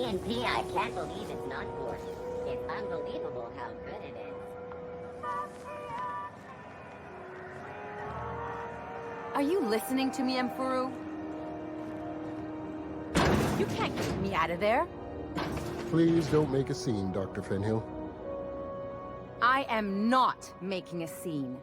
TNT, I can't believe it's not forced. It's unbelievable how good it is. Are you listening to me, Emfuru? You can't get me out of there. Please don't make a scene, Dr. Fenhill. I am not making a scene.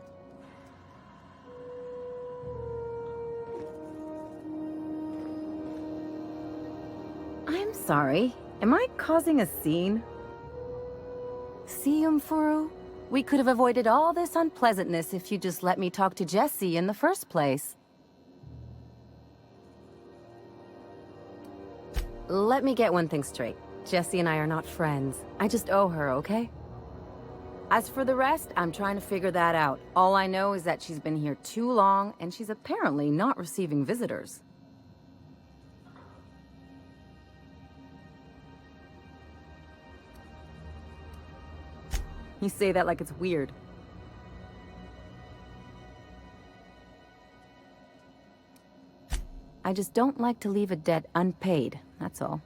I'm sorry. Am I causing a scene? See, Emfuru? We could have avoided all this unpleasantness if you just let me talk to Jessie in the first place. Let me get one thing straight. Jessie and I are not friends. I just owe her, okay? As for the rest, I'm trying to figure that out. All I know is that she's been here too long, and she's apparently not receiving visitors. You say that like it's weird. I just don't like to leave a debt unpaid, that's all.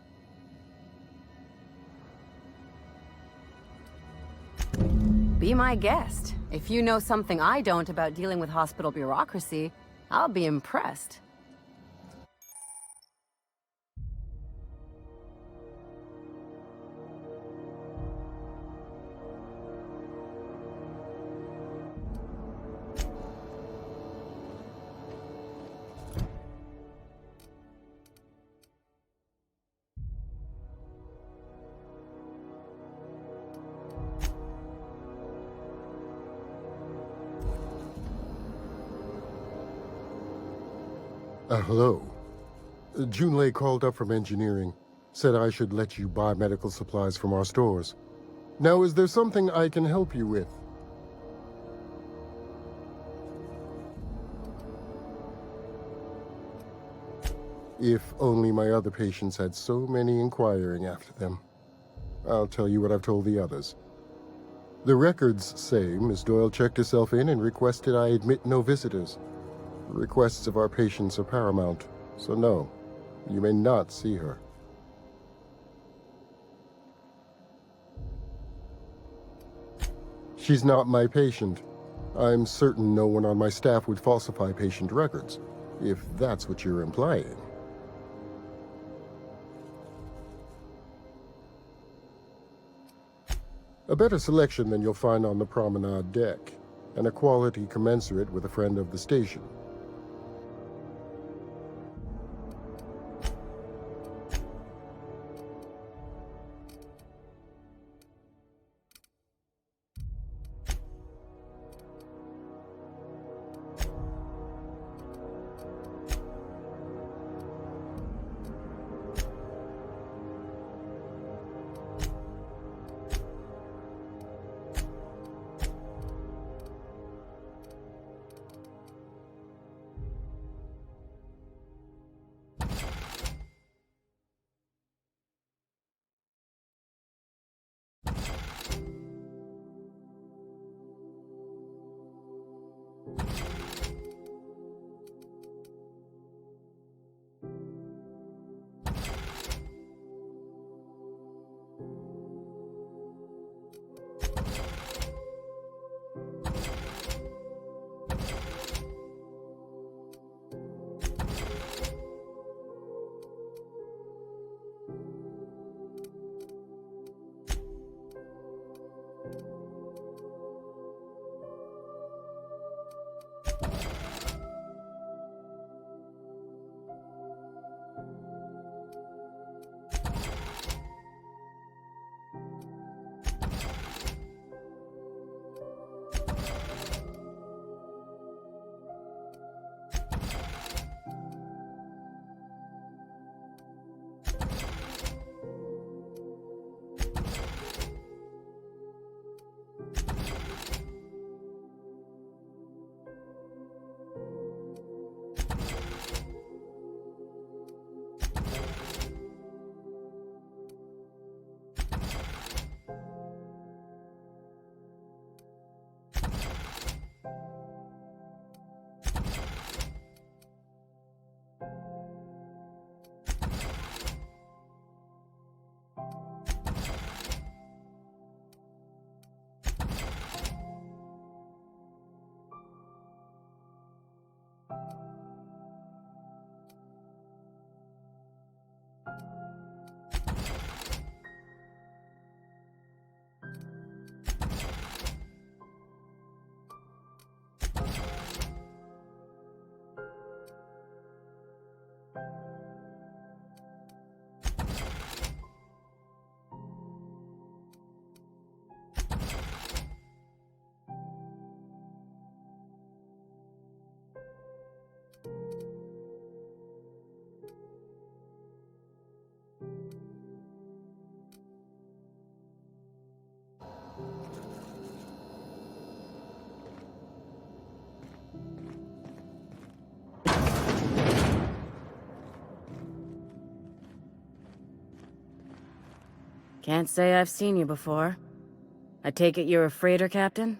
Be my guest. If you know something I don't about dealing with hospital bureaucracy, I'll be impressed. Hello. Junlei called up from engineering. Said I should let you buy medical supplies from our stores. Now, is there something I can help you with? If only my other patients had so many inquiring after them. I'll tell you what I've told the others. The records say Miss Doyle checked herself in and requested I admit no visitors. Requests of our patients are paramount, so no, you may not see her. She's not my patient. I'm certain no one on my staff would falsify patient records, if that's what you're implying. A better selection than you'll find on the promenade deck, and a quality commensurate with a friend of the station. Can't say I've seen you before. I take it you're a freighter captain?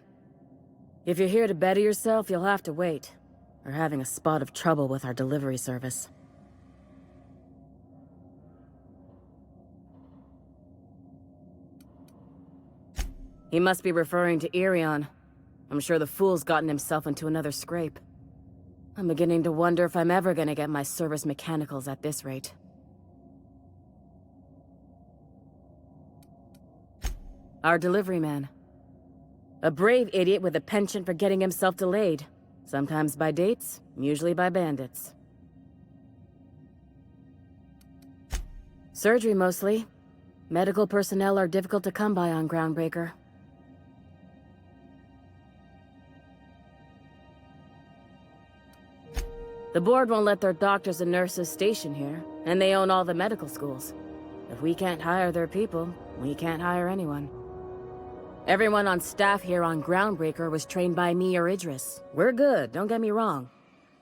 If you're here to better yourself, you'll have to wait. We're having a spot of trouble with our delivery service. He must be referring to Irion. I'm sure the fool's gotten himself into another scrape. I'm beginning to wonder if I'm ever gonna get my service mechanicals at this rate. Our delivery man. A brave idiot with a penchant for getting himself delayed. Sometimes by dates, usually by bandits. Surgery mostly. Medical personnel are difficult to come by on Groundbreaker. The board won't let their doctors and nurses station here, and they own all the medical schools. If we can't hire their people, we can't hire anyone. Everyone on staff here on Groundbreaker was trained by me or Idris. We're good, don't get me wrong.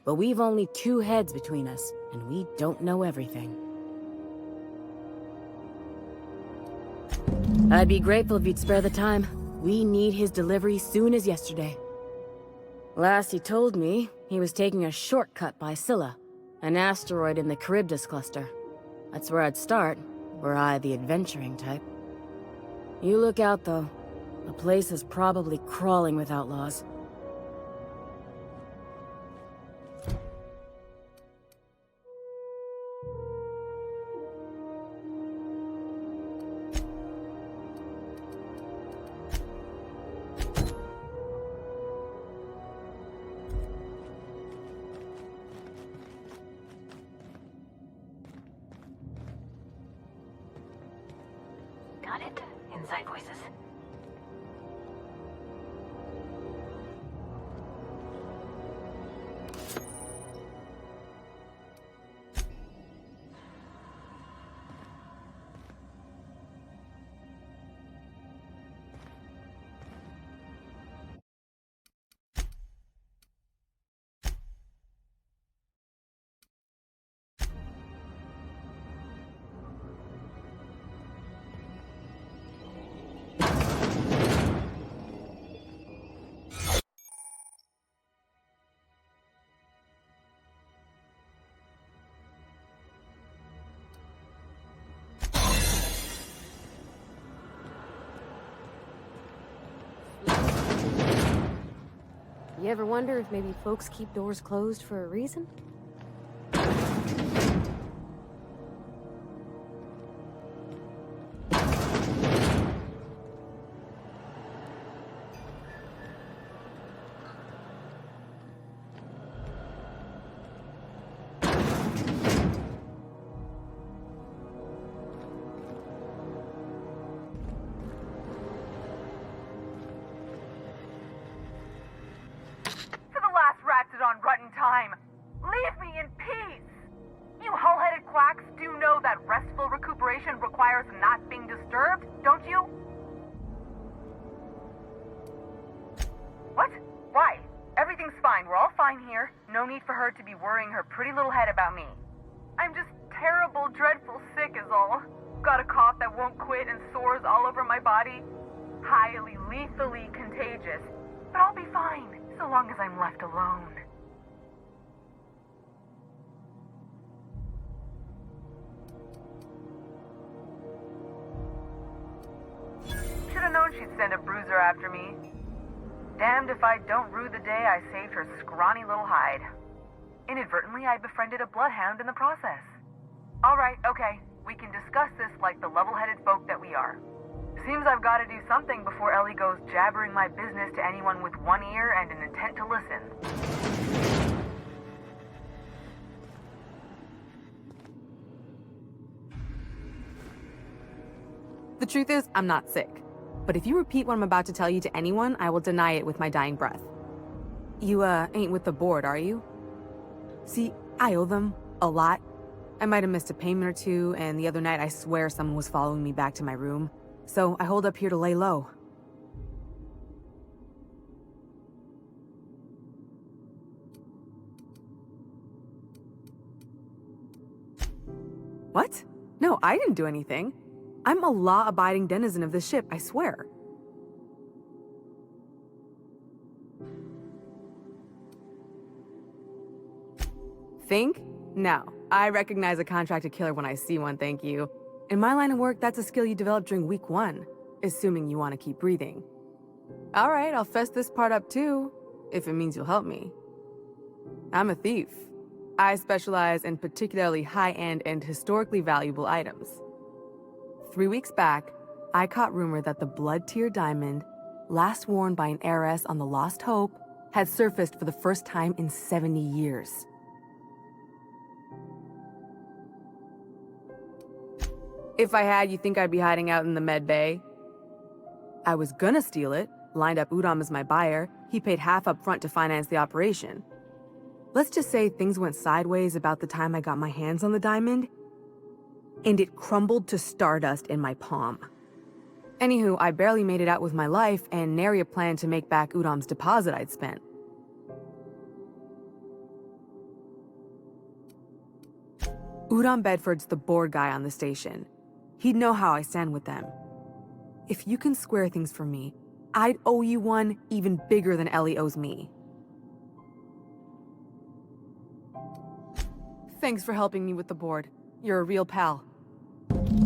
But we've only 2 heads between us, and we don't know everything. I'd be grateful if you'd spare the time. We need his delivery soon as yesterday. Last he told me, he was taking a shortcut by Scylla, an asteroid in the Charybdis cluster. That's where I'd start, were I the adventuring type. You look out, though. The place is probably crawling with outlaws. Got it. Inside voices. You ever wonder if maybe folks keep doors closed for a reason? Inadvertently, I befriended a bloodhound in the process. Alright, okay. We can discuss this like the level-headed folk that we are. Seems I've got to do something before Ellie goes jabbering my business to anyone with one ear and an intent to listen. The truth is, I'm not sick. But if you repeat what I'm about to tell you to anyone, I will deny it with my dying breath. You, ain't with the board, are you? See, I owe them a lot. I might have missed a payment or two, and the other night I swear someone was following me back to my room. So I hold up here to lay low. What? No, I didn't do anything. I'm a law-abiding denizen of this ship, I swear. Think? No. I recognize a contracted killer when I see one, thank you. In my line of work, that's a skill you develop during week 1, assuming you want to keep breathing. All right, I'll fess this part up too, if it means you'll help me. I'm a thief. I specialize in particularly high-end and historically valuable items. 3 weeks back, I caught rumor that the blood-tier diamond, last worn by an heiress on the Lost Hope, had surfaced for the first time in 70 years. If I had, you think I'd be hiding out in the med bay? I was gonna steal it, lined up Udom as my buyer. He paid half up front to finance the operation. Let's just say things went sideways about the time I got my hands on the diamond, and it crumbled to stardust in my palm. Anywho, I barely made it out with my life, and nary a plan to make back Udom's deposit I'd spent. Udom Bedford's the board guy on the station. He'd know how I stand with them. If you can square things for me, I'd owe you one even bigger than Ellie owes me. Thanks for helping me with the board. You're a real pal.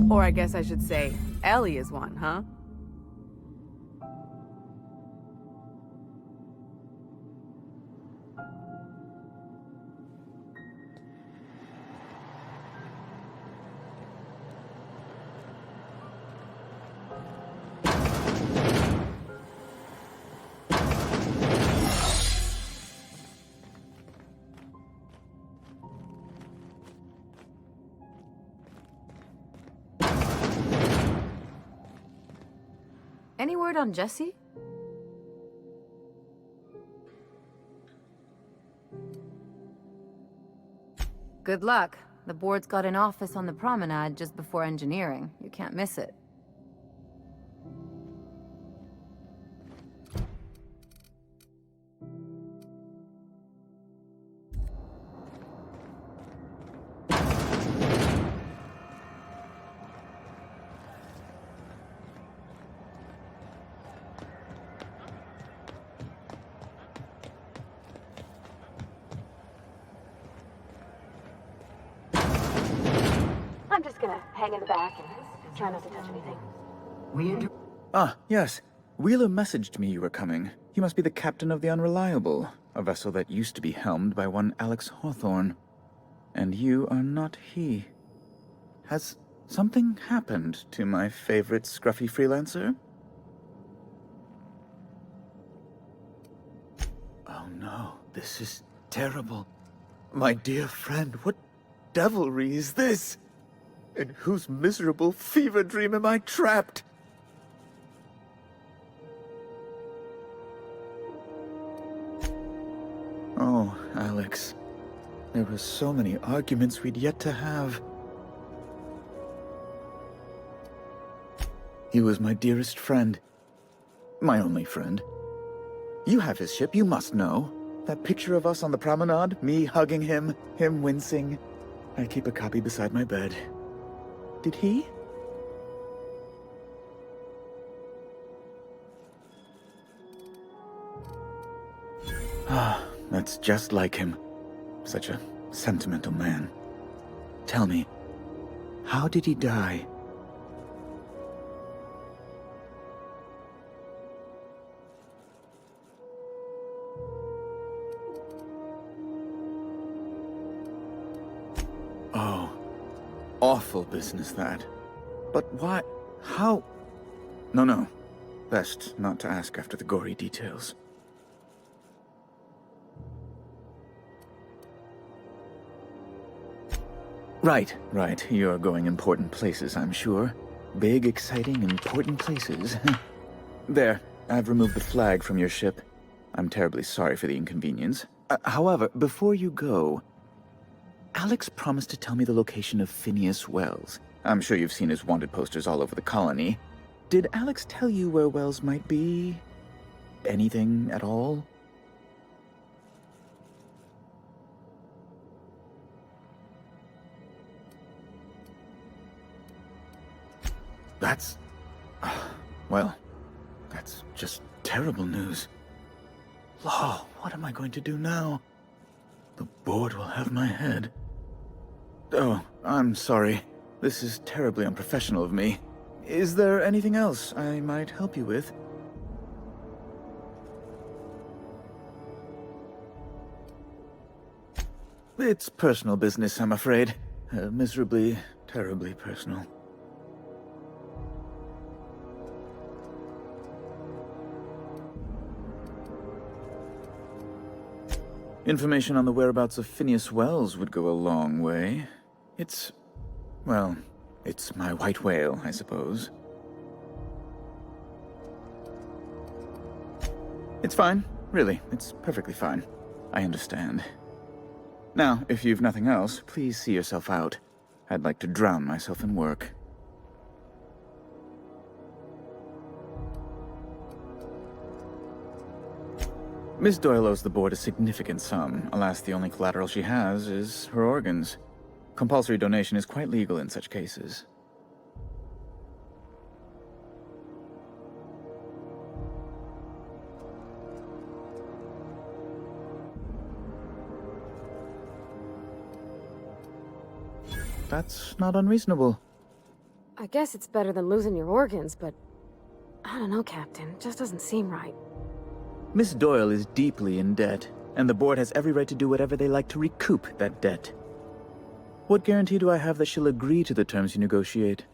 Or I guess I should say, Ellie is one, huh? Any word on Jesse? Good luck. The board's got an office on the promenade just before engineering. You can't miss it. I'm just gonna hang in the back and try not to touch anything. Ah, yes. Wheeler messaged me you were coming. He must be the captain of the Unreliable, a vessel that used to be helmed by one Alex Hawthorne. And you are not he. Has something happened to my favorite scruffy freelancer? Oh no, this is terrible. My dear friend, what devilry is this? In whose miserable fever dream am I trapped? Oh, Alex. There were so many arguments we'd yet to have. He was my dearest friend. My only friend. You have his ship, you must know. That picture of us on the promenade, me hugging him, him wincing. I keep a copy beside my bed. Did he? Ah, that's just like him. Such a sentimental man. Tell me, how did he die? Oh, awful business that. But why? How? No. Best not to ask after the gory details. Right. You're going important places, I'm sure. Big, exciting, important places. There, I've removed the flag from your ship. I'm terribly sorry for the inconvenience. However, before you go, Alex promised to tell me the location of Phineas Wells. I'm sure you've seen his wanted posters all over the colony. Did Alex tell you where Wells might be? Anything at all? That's... well, that's just terrible news. Law, what am I going to do now? The board will have my head. Oh, I'm sorry. This is terribly unprofessional of me. Is there anything else I might help you with? It's personal business, I'm afraid. Miserably, terribly personal. Information on the whereabouts of Phineas Wells would go a long way. Well, it's my white whale, I suppose. It's fine, really. It's perfectly fine. I understand. Now, if you've nothing else, please see yourself out. I'd like to drown myself in work. Miss Doyle owes the board a significant sum. Alas, the only collateral she has is her organs. Compulsory donation is quite legal in such cases. That's not unreasonable. I guess it's better than losing your organs, but I don't know, Captain. It just doesn't seem right. Miss Doyle is deeply in debt, and the board has every right to do whatever they like to recoup that debt. What guarantee do I have that she'll agree to the terms you negotiate?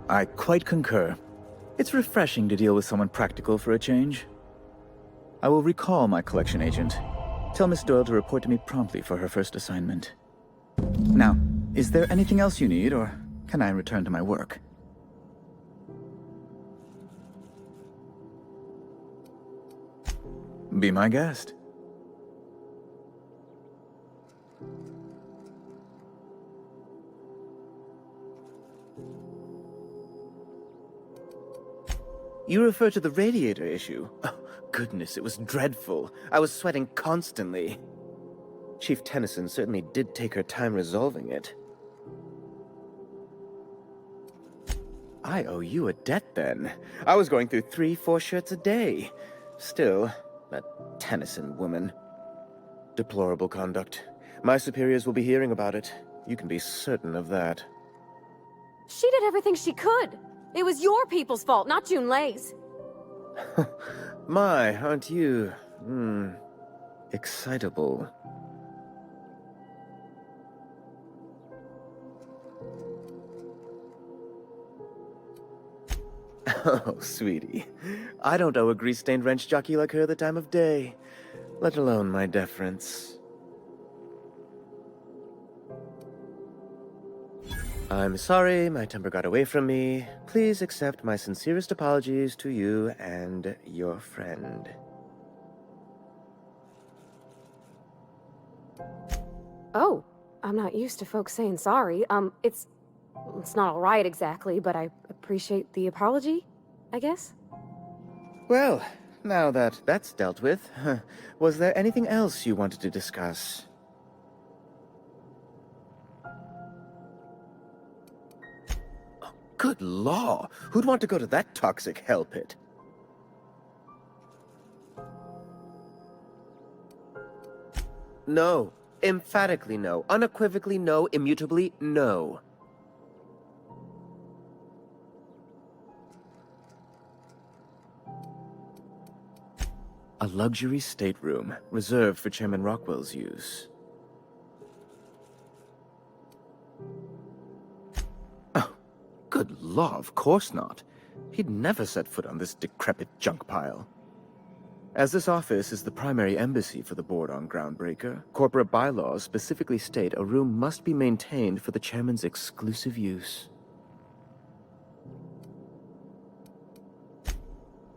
I quite concur. It's refreshing to deal with someone practical for a change. I will recall my collection agent. Tell Miss Doyle to report to me promptly for her first assignment. Now, is there anything else you need, or can I return to my work? Be my guest. You refer to the radiator issue? Oh, goodness, it was dreadful. I was sweating constantly. Chief Tennyson certainly did take her time resolving it. I owe you a debt, then. I was going through 3-4 shirts a day. Still, that Tennyson woman. Deplorable conduct. My superiors will be hearing about it. You can be certain of that. She did everything she could. It was your people's fault, not June Lay's. My, aren't you, excitable. Oh, sweetie. I don't owe a grease-stained wrench jockey like her the time of day, let alone my deference. I'm sorry, my temper got away from me. Please accept my sincerest apologies to you and your friend. Oh, I'm not used to folks saying sorry. It's not all right exactly, but I appreciate the apology, I guess. Well, now that that's dealt with, was there anything else you wanted to discuss? Good law! Who'd want to go to that toxic hell pit? No. Emphatically no. Unequivocally no. Immutably no. A luxury stateroom, reserved for Chairman Rockwell's use. Good law, of course not. He'd never set foot on this decrepit junk pile. As this office is the primary embassy for the board on Groundbreaker, corporate bylaws specifically state a room must be maintained for the chairman's exclusive use.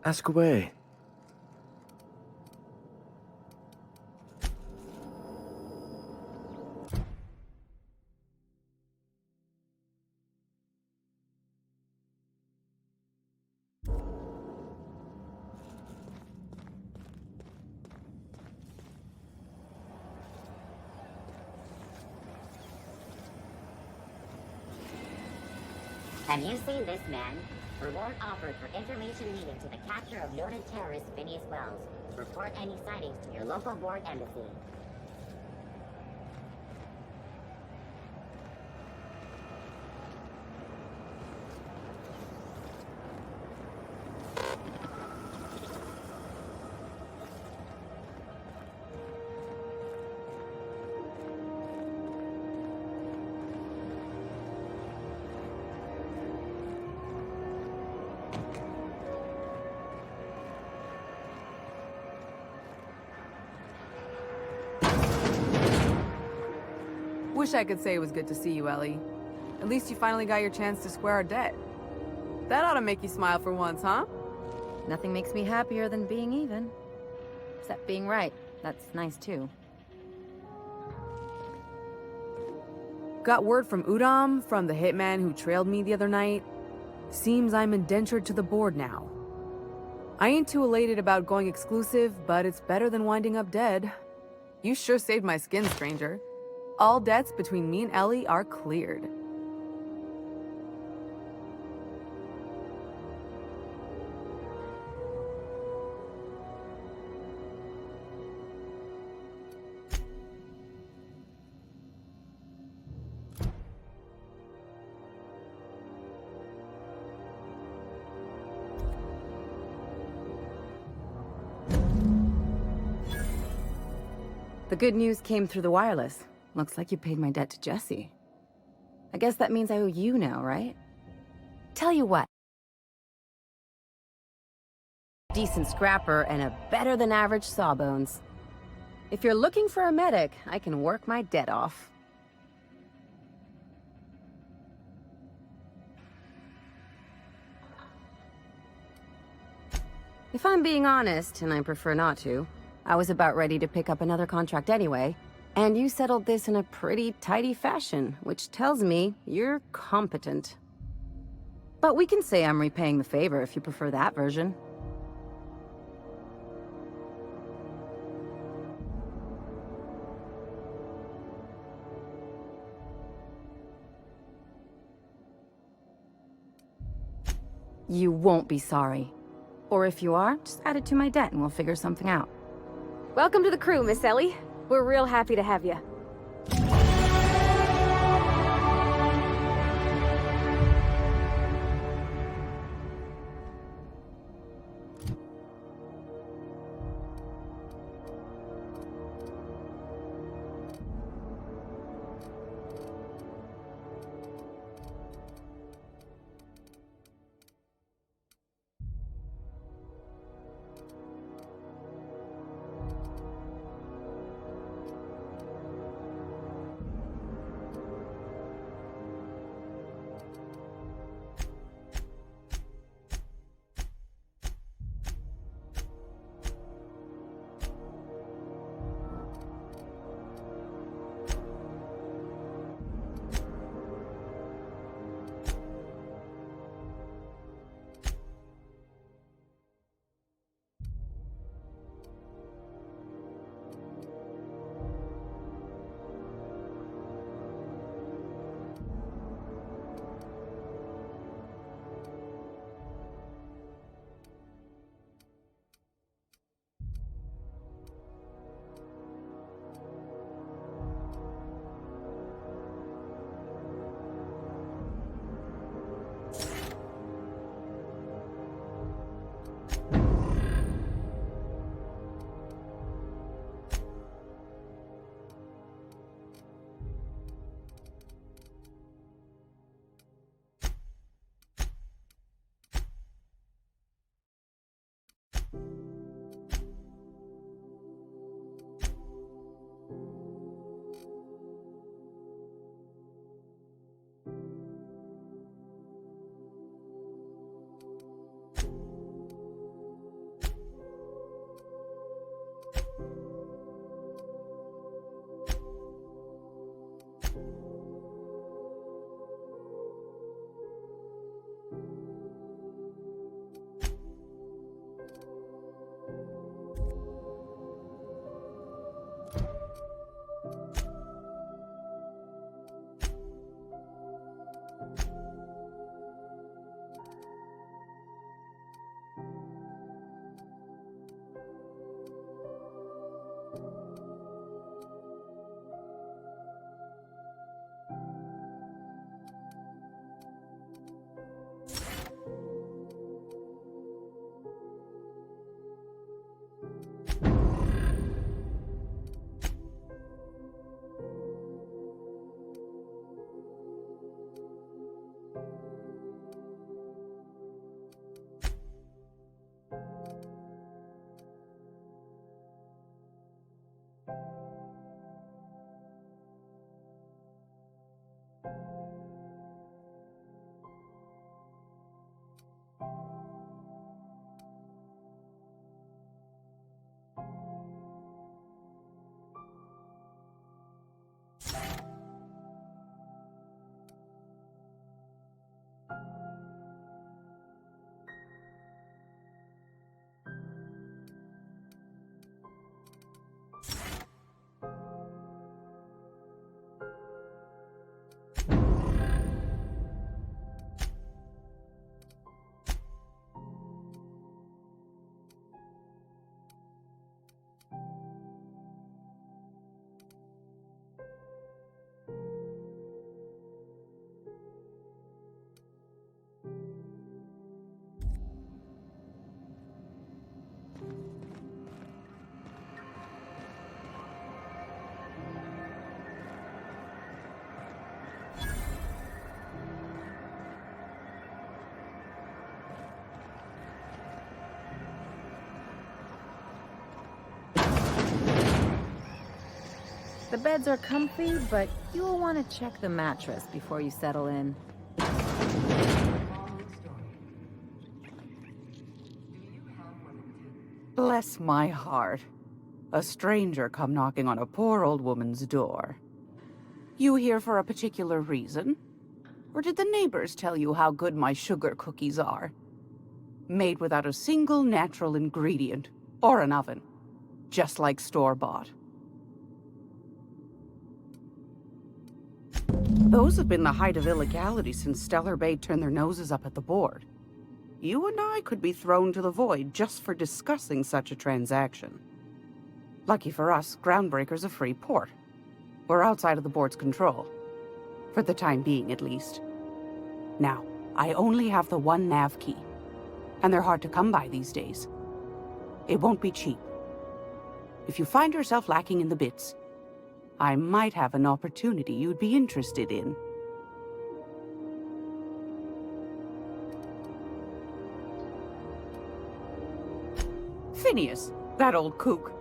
Ask away. Have you seen this man? Reward offered for information leading to the capture of noted terrorist Phineas Wells. Report any sightings to your local board embassy. Wish I could say it was good to see you, Ellie. At least you finally got your chance to square our debt. That ought to make you smile for once, huh? Nothing makes me happier than being even. Except being right. That's nice too. Got word from Udom, from the hitman who trailed me the other night. Seems I'm indentured to the board now. I ain't too elated about going exclusive, but it's better than winding up dead. You sure saved my skin, stranger. All debts between me and Ellie are cleared. The good news came through the wireless. Looks like you paid my debt to Jesse. I guess that means I owe you now, right? Tell you what. Decent scrapper and a better-than-average sawbones. If you're looking for a medic, I can work my debt off. If I'm being honest, and I prefer not to, I was about ready to pick up another contract anyway. And you settled this in a pretty tidy fashion, which tells me you're competent. But we can say I'm repaying the favor if you prefer that version. You won't be sorry. Or if you are, just add it to my debt and we'll figure something out. Welcome to the crew, Miss Ellie. We're real happy to have you. The beds are comfy, but you'll want to check the mattress before you settle in. Bless my heart. A stranger come knocking on a poor old woman's door. You here for a particular reason? Or did the neighbors tell you how good my sugar cookies are? Made without a single natural ingredient, or an oven. Just like store-bought. Those have been the height of illegality since Stellar Bay turned their noses up at the board. You and I could be thrown to the void just for discussing such a transaction. Lucky for us, Groundbreaker's a free port. We're outside of the board's control. For the time being, at least. Now, I only have the one nav key. And they're hard to come by these days. It won't be cheap. If you find yourself lacking in the bits, I might have an opportunity you'd be interested in. Phineas, that old kook.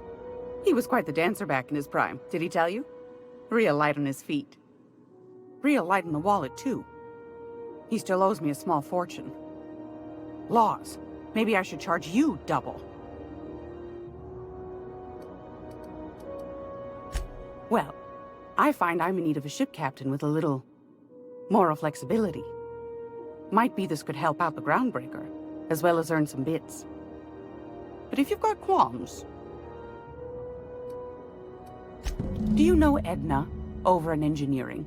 He was quite the dancer back in his prime, did he tell you? Real light on his feet. Real light in the wallet, too. He still owes me a small fortune. Laws. Maybe I should charge you double. Well, I find I'm in need of a ship captain with a little moral flexibility. Might be this could help out the Groundbreaker, as well as earn some bits. But if you've got qualms... Do you know Edna, over in engineering?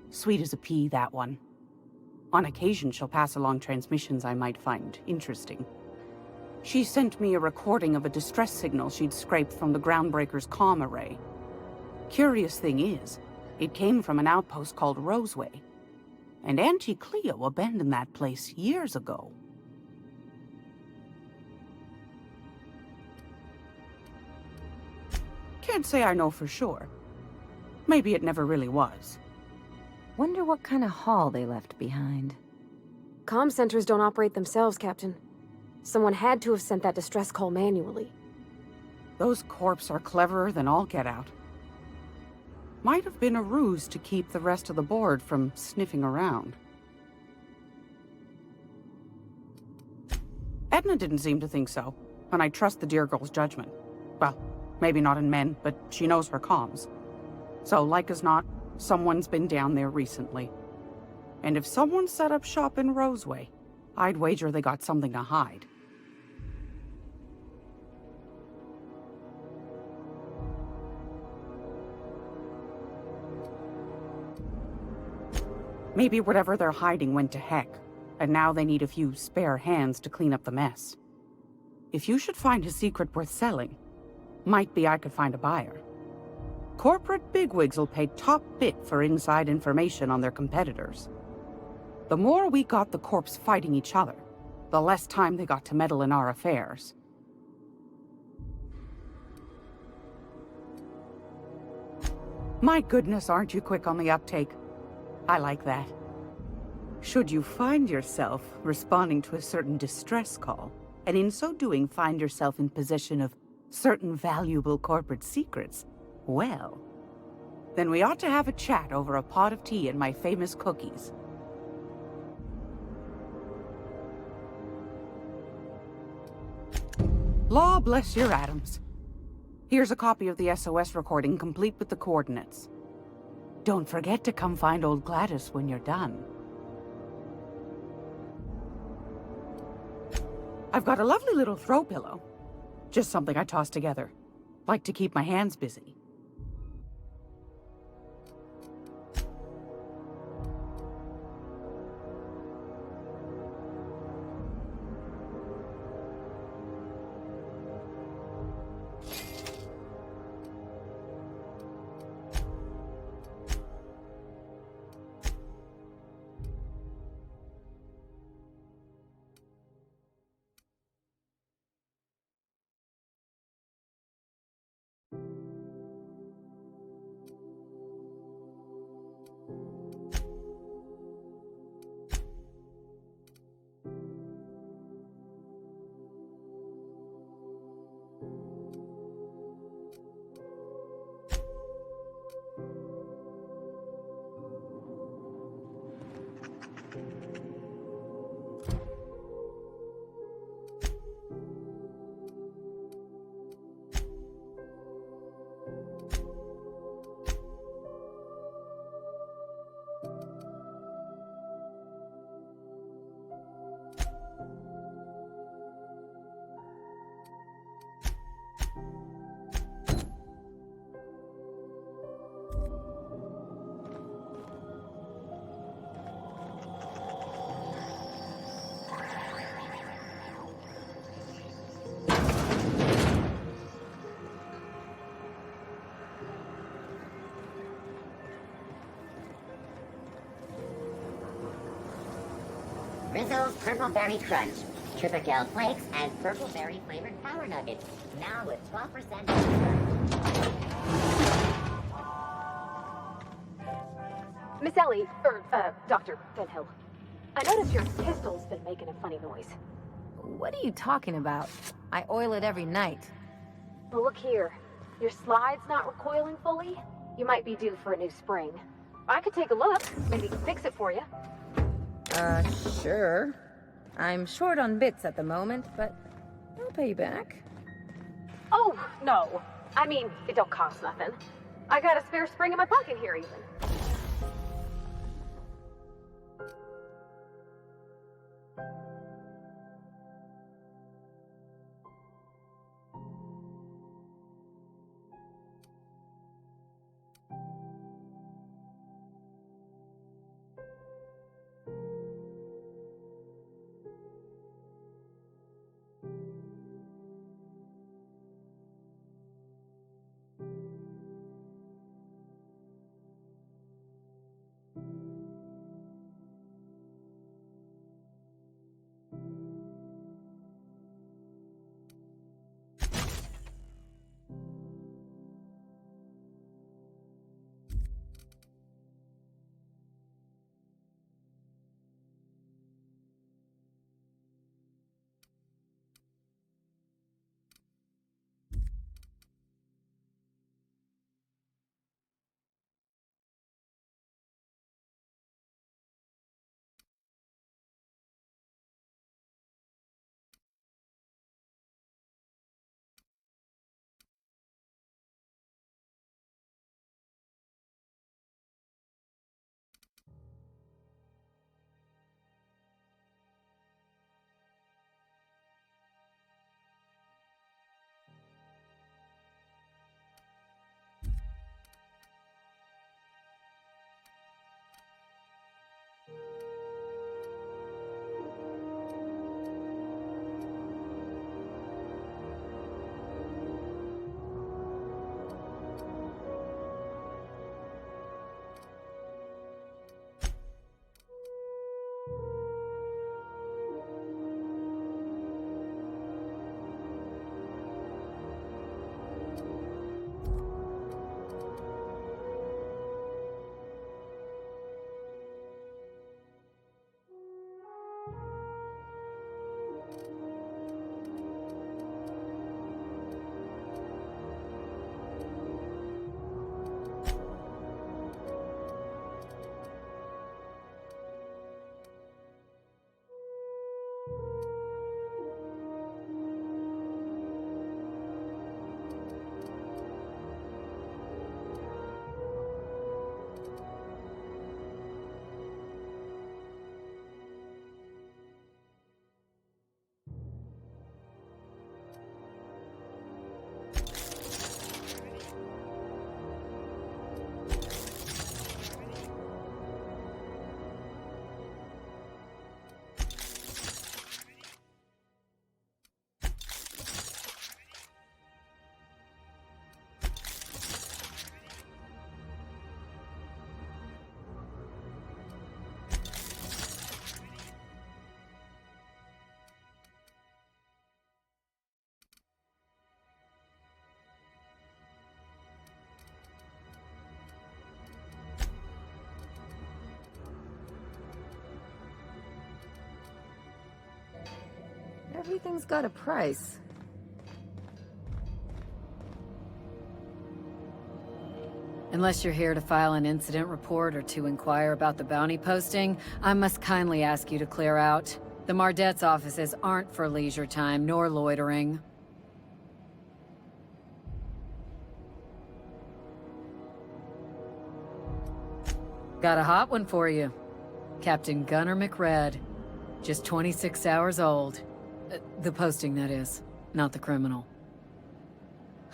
Sweet as a pea, that one. On occasion, she'll pass along transmissions I might find interesting. She sent me a recording of a distress signal she'd scraped from the Groundbreaker's comm array. Curious thing is, it came from an outpost called Roseway. And Auntie Cleo abandoned that place years ago. Can't say I know for sure. Maybe it never really was. Wonder what kind of haul they left behind. Comm centers don't operate themselves, Captain. Someone had to have sent that distress call manually. Those corps are cleverer than all get out. Might have been a ruse to keep the rest of the board from sniffing around. Edna didn't seem to think so, and I trust the dear girl's judgment. Well, maybe not in men, but she knows her comms. So, like as not, someone's been down there recently. And if someone set up shop in Roseway, I'd wager they got something to hide. Maybe whatever they're hiding went to heck, and now they need a few spare hands to clean up the mess. If you should find a secret worth selling, might be I could find a buyer. Corporate bigwigs will pay top bit for inside information on their competitors. The more we got the corps fighting each other, the less time they got to meddle in our affairs. My goodness, aren't you quick on the uptake? I like that. Should you find yourself responding to a certain distress call, and in so doing find yourself in possession of certain valuable corporate secrets, well, then we ought to have a chat over a pot of tea and my famous cookies. Law bless your atoms. Here's a copy of the SOS recording complete with the coordinates. Don't forget to come find old Gladys when you're done. I've got a lovely little throw pillow. Just something I toss together. Like to keep my hands busy. Rizzo's Purple Berry Crunch, Tripical Flakes, and Purple Berry flavored Power Nuggets. Now with 12% sugar. Miss Ellie, Dr. Van Hill. I noticed your pistol's been making a funny noise. What are you talking about? I oil it every night. Well, look here. Your slide's not recoiling fully. You might be due for a new spring. I could take a look, maybe fix it for you. Sure. I'm short on bits at the moment, but I'll pay you back. Oh, no. I mean, it don't cost nothing. I got a spare spring in my pocket here, even. Everything's got a price. Unless you're here to file an incident report or to inquire about the bounty posting, I must kindly ask you to clear out. The Mardet's offices aren't for leisure time nor loitering. Got a hot one for you. Captain Gunnar McRed. Just 26 hours old. The posting, that is, not the criminal.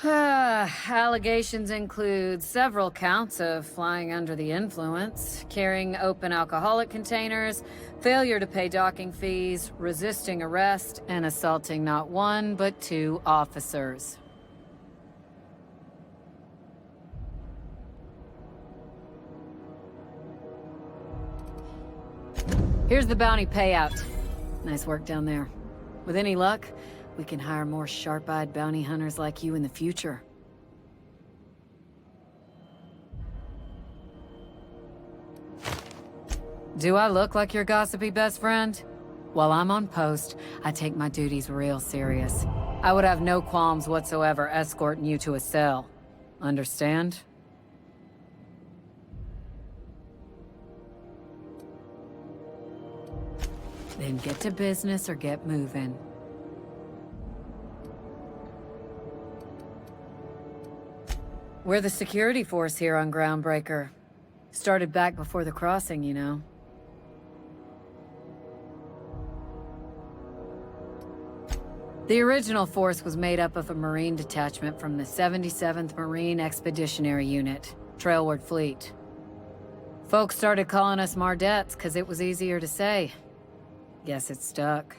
Allegations include several counts of flying under the influence, carrying open alcoholic containers, failure to pay docking fees, resisting arrest, and assaulting not one, but 2 officers. Here's the bounty payout. Nice work down there. With any luck, we can hire more sharp-eyed bounty hunters like you in the future. Do I look like your gossipy best friend? While I'm on post, I take my duties real serious. I would have no qualms whatsoever escorting you to a cell. Understand? Then get to business or get moving. We're the security force here on Groundbreaker. Started back before the crossing, you know. The original force was made up of a Marine detachment from the 77th Marine Expeditionary Unit, Trailward Fleet. Folks started calling us Mardettes because it was easier to say. Guess it stuck.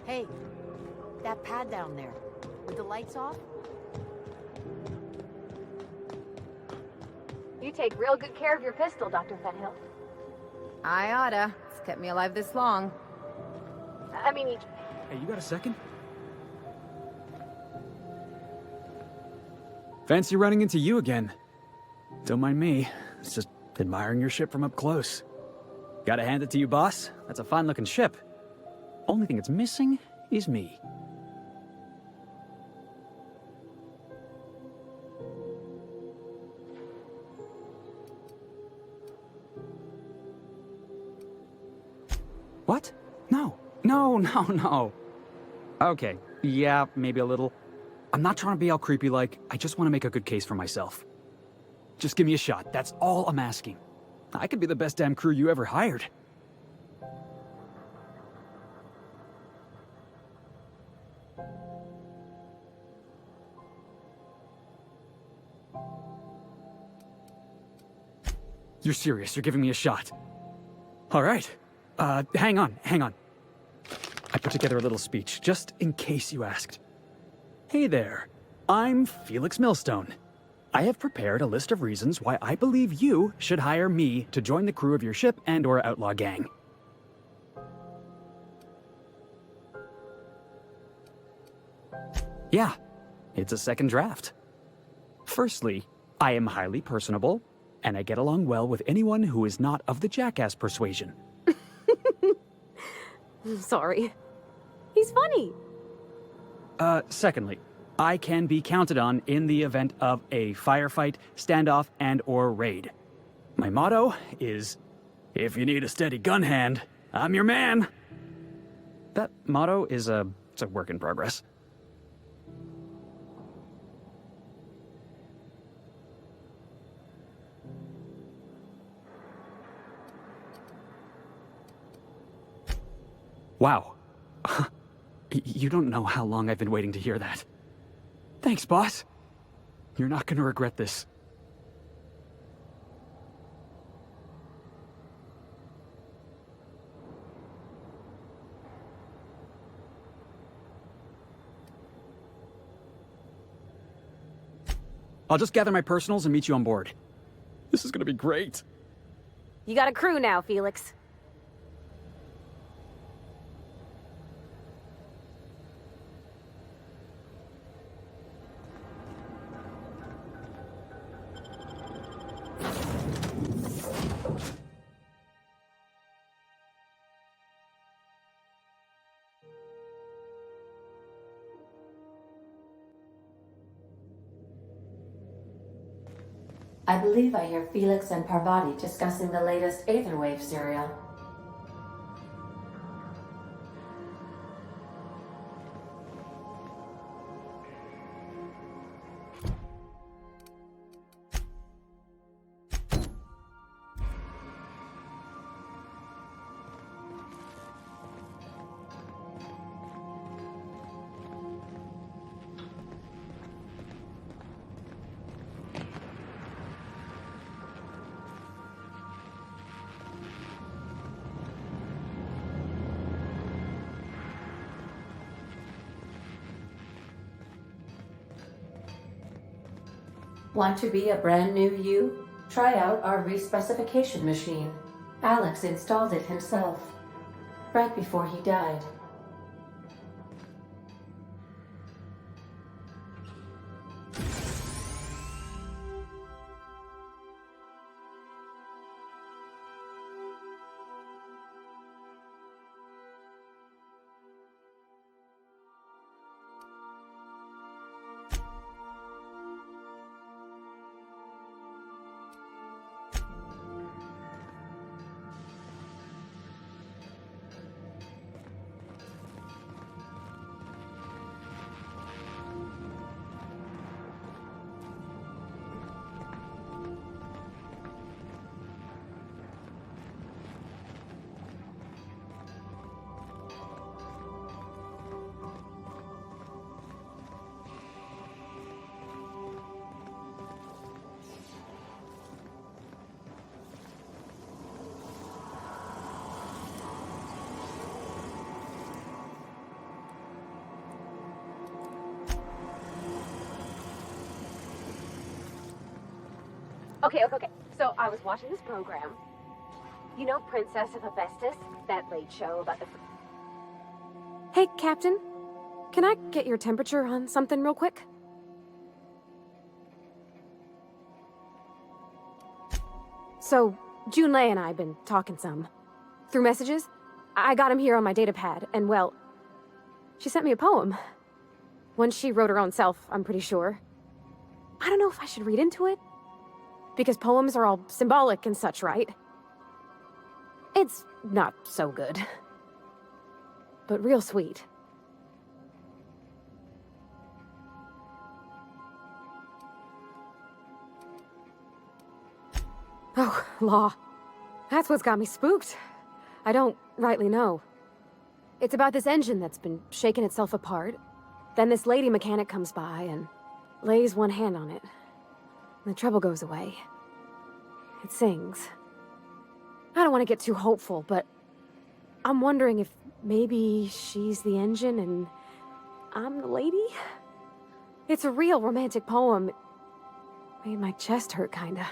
Hey, that pad down there, with the lights off? You take real good care of your pistol, Dr. Fenhill. I oughta. It's kept me alive this long. I mean, Hey, you got a second? Fancy running into you again. Don't mind me. It's just admiring your ship from up close. Gotta hand it to you, boss. That's a fine-looking ship. Only thing it's missing is me. What? No. Okay, yeah, maybe a little. I'm not trying to be all creepy like, I just want to make a good case for myself. Just give me a shot, that's all I'm asking. I could be the best damn crew you ever hired. You're serious, you're giving me a shot. All right. Hang on. I put together a little speech, just in case you asked. Hey there, I'm Felix Millstone. I have prepared a list of reasons why I believe you should hire me to join the crew of your ship and/or outlaw gang. Yeah, it's a second draft. Firstly, I am highly personable, and I get along well with anyone who is not of the jackass persuasion. sorry. He's funny. Secondly, I can be counted on in the event of a firefight, standoff, and/or raid. My motto is, if you need a steady gun hand, I'm your man. That motto is it's a work in progress. Wow. You don't know how long I've been waiting to hear that. Thanks, boss. You're not gonna regret this. I'll just gather my personals and meet you on board. This is gonna be great. You got a crew now, Felix. I believe I hear Felix and Parvati discussing the latest Aetherwave serial. Want to be a brand new you? Try out our respecification machine. Alex installed it himself, right before he died. Okay. So I was watching this program. You know Princess of Hephaestus? That late show about the... Hey, Captain. Can I get your temperature on something real quick? So, Junlei and I have been talking some. Through messages. I got him here on my datapad, and well... She sent me a poem. One she wrote her own self, I'm pretty sure. I don't know if I should read into it. Because poems are all symbolic and such, right? It's not so good. But real sweet. Oh, law. That's what's got me spooked. I don't rightly know. It's about this engine that's been shaking itself apart. Then this lady mechanic comes by and lays one hand on it. The trouble goes away. It sings. I don't want to get too hopeful, but I'm wondering if maybe she's the engine and I'm the lady? It's a real romantic poem. It made my chest hurt, kinda.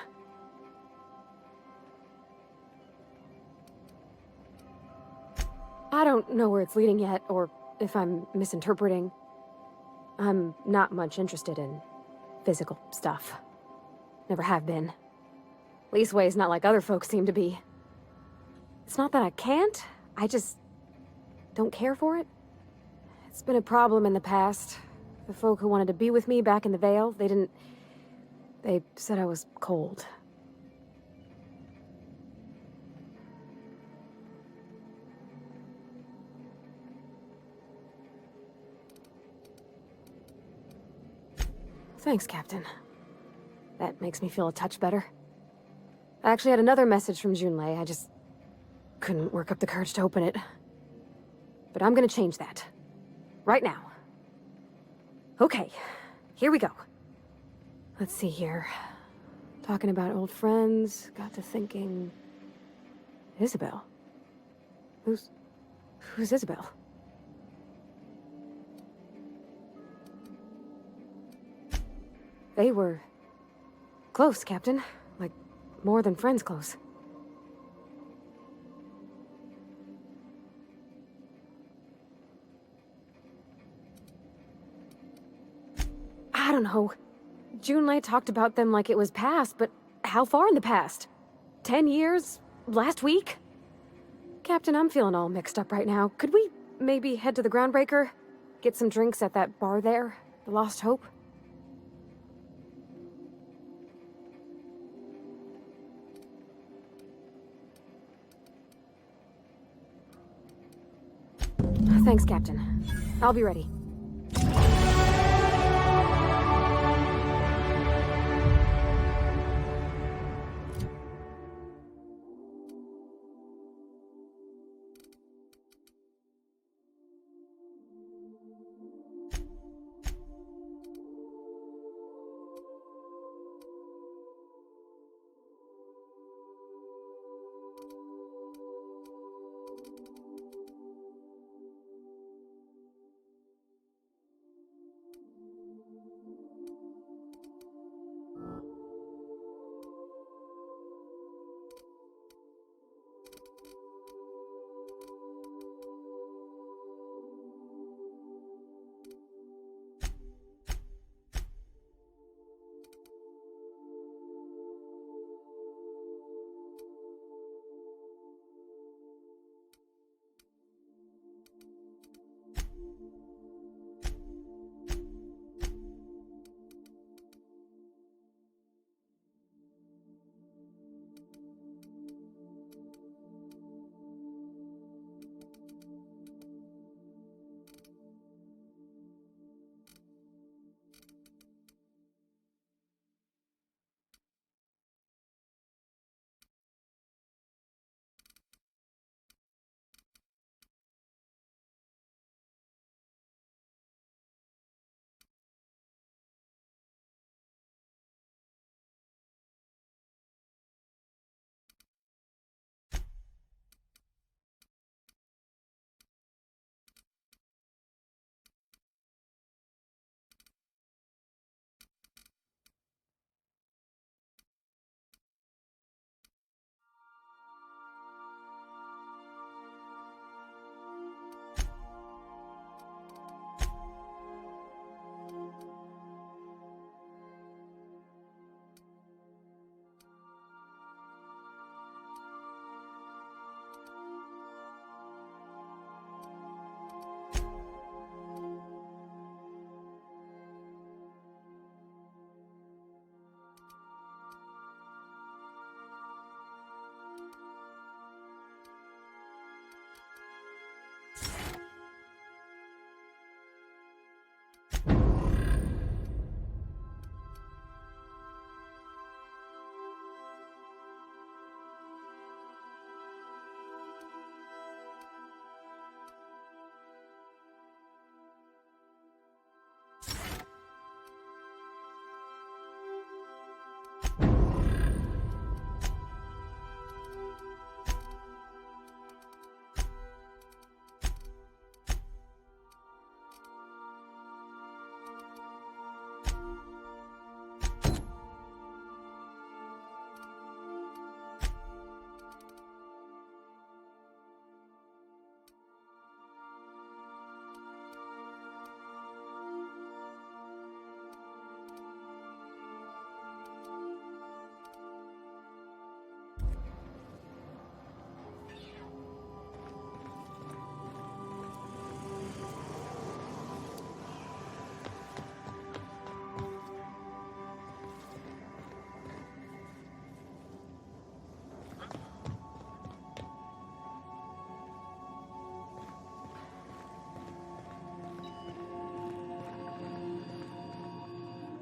I don't know where it's leading yet, or if I'm misinterpreting. I'm not much interested in physical stuff. Never have been. Leastway's not like other folks seem to be. It's not that I can't, I just don't care for it. It's been a problem in the past. The folk who wanted to be with me back in the Vale, they said I was cold. Thanks, Captain. That makes me feel a touch better. I actually had another message from Junlei. I just couldn't work up the courage to open it. But I'm gonna change that. Right now. Okay, here we go. Let's see here. Talking about old friends, got to thinking... Isabel? Who's Isabel? They were... close, Captain. Like, more than friends close. I don't know. Junlei talked about them like it was past, but how far in the past? 10 years? Last week? Captain, I'm feeling all mixed up right now. Could we maybe head to the Groundbreaker? Get some drinks at that bar there? The Lost Hope? Thanks, Captain. I'll be ready.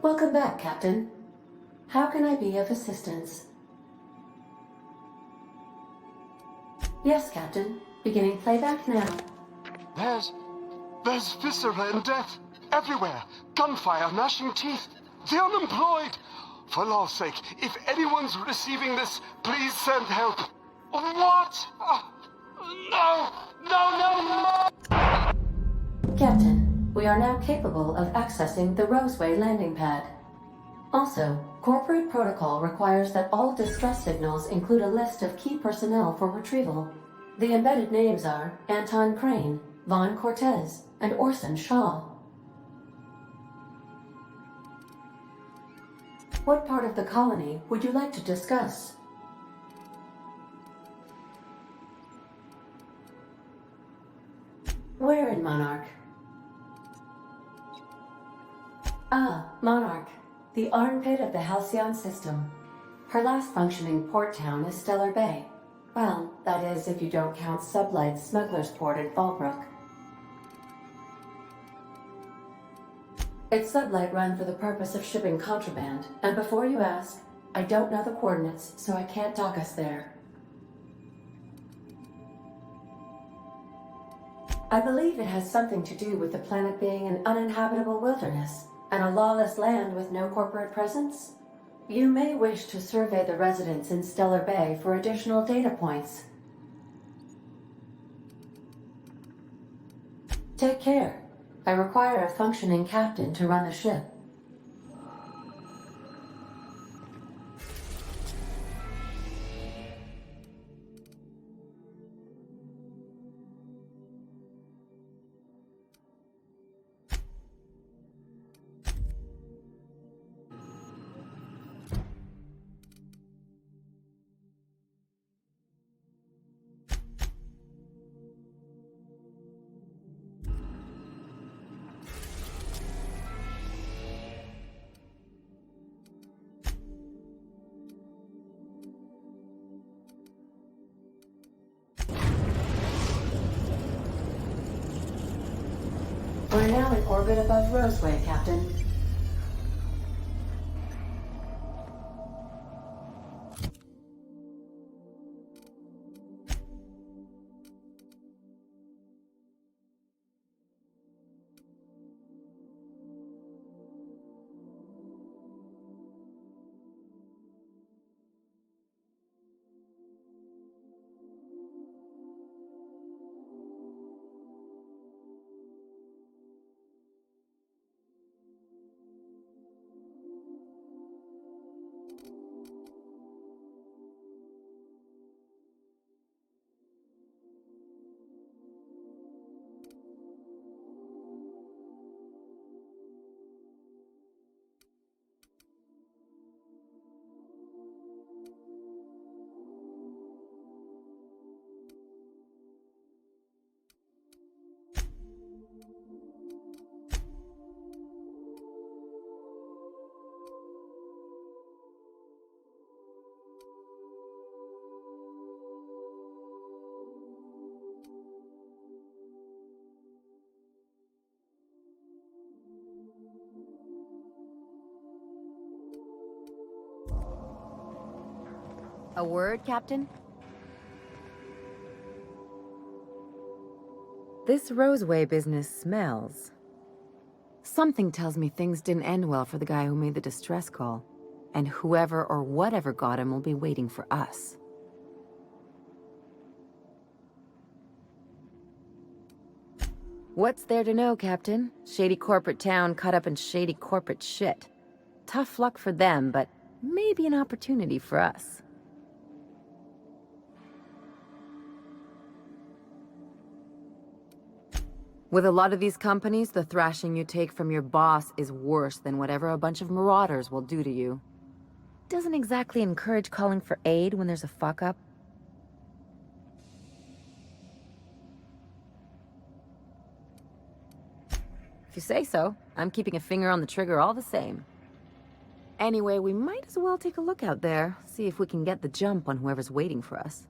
Welcome back, Captain. How can I be of assistance? Yes, Captain. Beginning playback now. There's viscera and death everywhere. Gunfire, gnashing teeth. The unemployed. For law's sake, if anyone's receiving this, please send help. What? No! Captain, we are now capable of accessing the Roseway landing pad. Also, corporate protocol requires that all distress signals include a list of key personnel for retrieval. The embedded names are Anton Crane, Vaughn Cortes, and Orson Shaw. What part of the colony would you like to discuss? Where in Monarch? Ah, Monarch, the armpit of the Halcyon system. Her last functioning port town is Stellar Bay. Well, that is if you don't count Sublight's Smuggler's Port at Fallbrook. It's Sublight run for the purpose of shipping contraband, and before you ask, I don't know the coordinates, so I can't dock us there. I believe it has something to do with the planet being an uninhabitable wilderness, and a lawless land with no corporate presence. You may wish to survey the residents in Stellar Bay for additional data points. Take care. I require a functioning captain to run the ship. We're now in orbit above Roseway, Captain. A word, Captain? This Roseway business smells. Something tells me things didn't end well for the guy who made the distress call. And whoever or whatever got him will be waiting for us. What's there to know, Captain? Shady corporate town caught up in shady corporate shit. Tough luck for them, but maybe an opportunity for us. With a lot of these companies, the thrashing you take from your boss is worse than whatever a bunch of marauders will do to you. Doesn't exactly encourage calling for aid when there's a fuck-up. If you say so, I'm keeping a finger on the trigger all the same. Anyway, we might as well take a look out there, see if we can get the jump on whoever's waiting for us.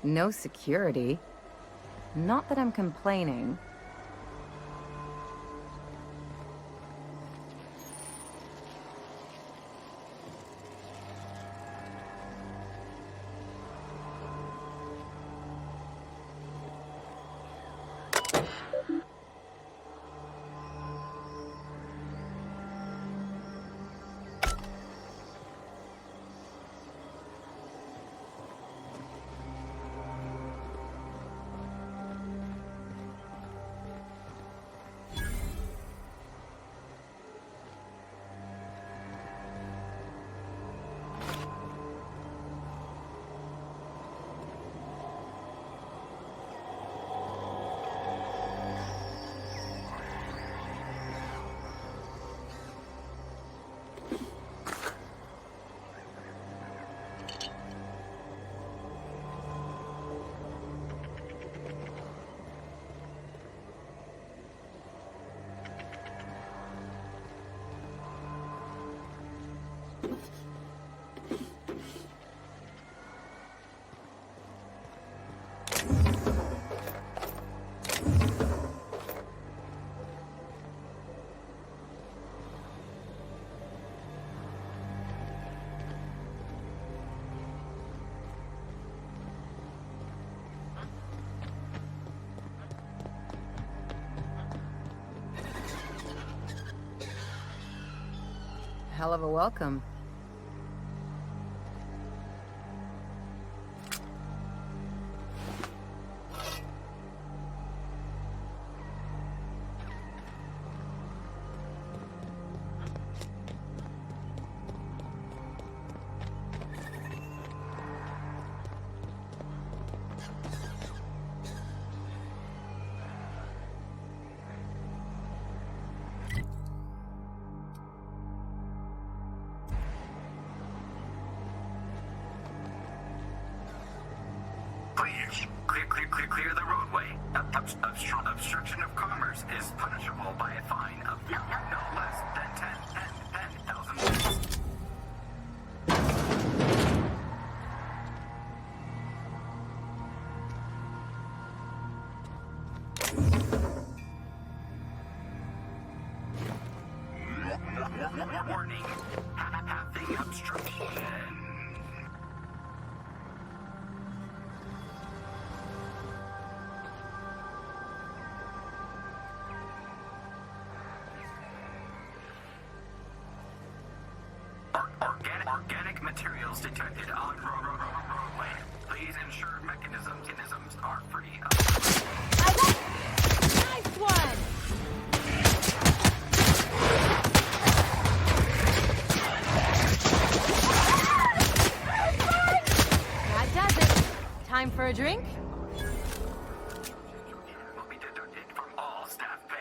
No security. Not that I'm complaining. Hell of a welcome. Clear the roadway. Obstruction of commerce is punishable by a fine of no less than 10,000. Warning. Having obstruction. Organic materials detected on roadway. Please ensure mechanisms are free of... Nice one! That does it. Time for a drink? Will be deducted from all staff pay.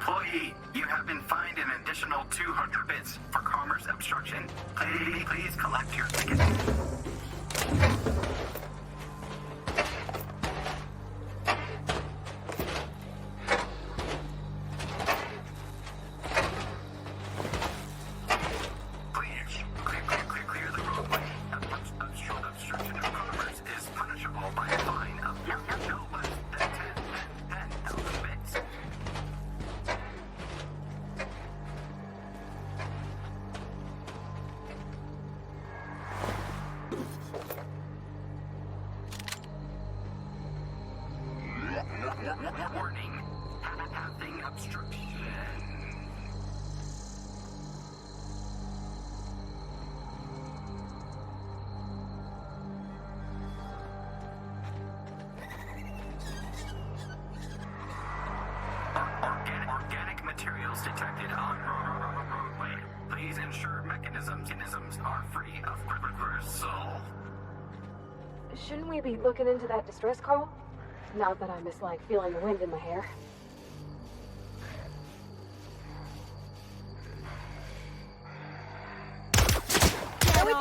Employee, you have been fined an additional 200 bits for commerce obstruction. Please collect your ticket. Warning, having obstruction. Organic materials detected on roadway. Please ensure mechanisms are free of reversal. Shouldn't we be looking into that distress call? Not that I miss, like, feeling the wind in my hair. Here we go!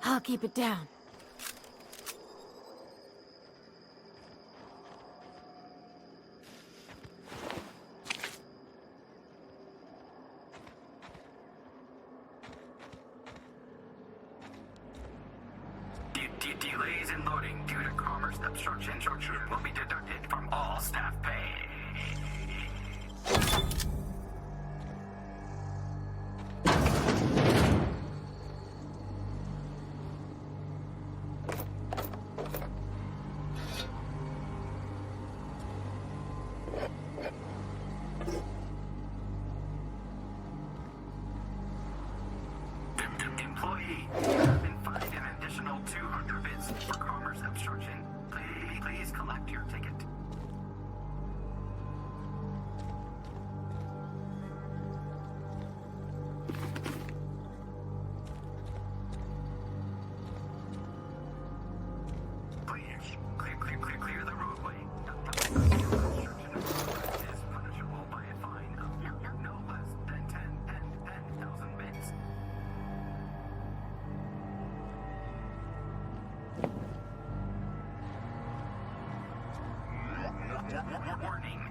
I'll keep it down. Delays in loading due to commerce obstruction will be deducted from all staff pay. Employee, you have been fined an additional 200 bits for commerce obstruction. Please collect your ticket. Please clear the roadway. Obstruction of roadway is punishable by a fine of no less than 10,000 bits. Warning.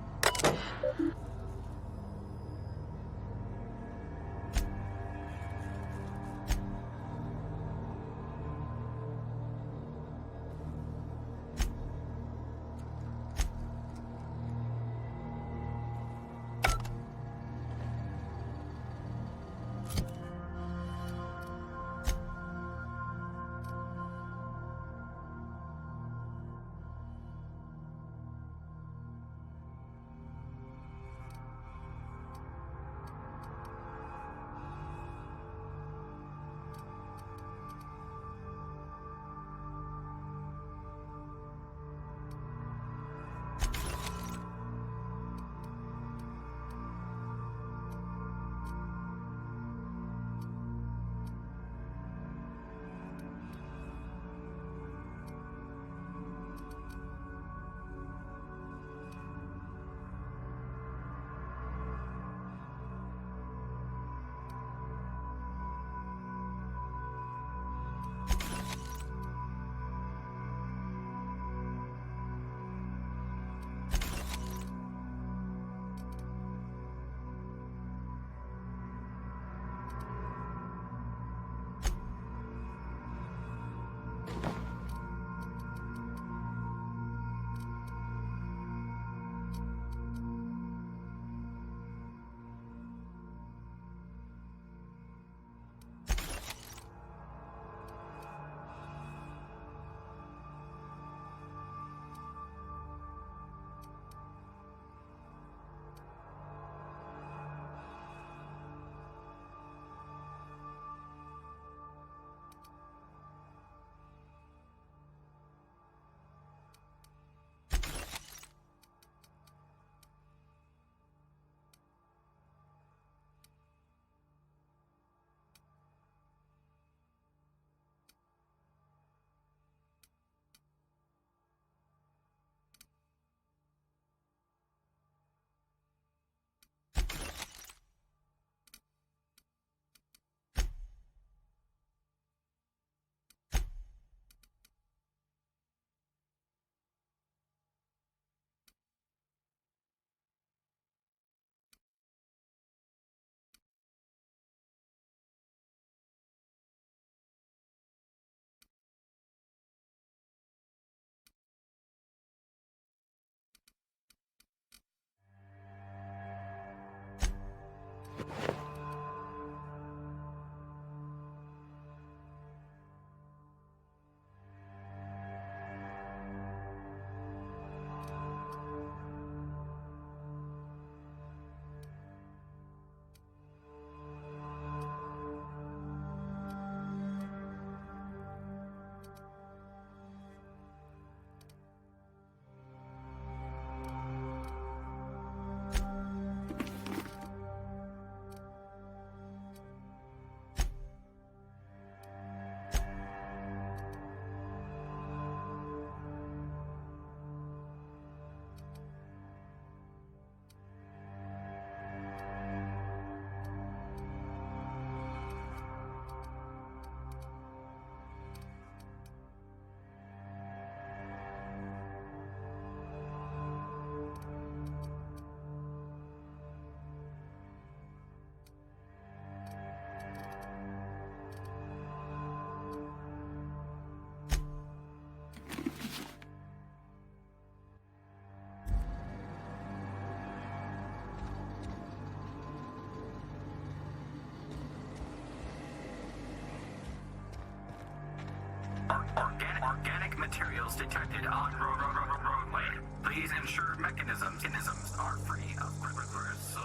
materials detected on roadway. Please ensure mechanisms are free of gristle.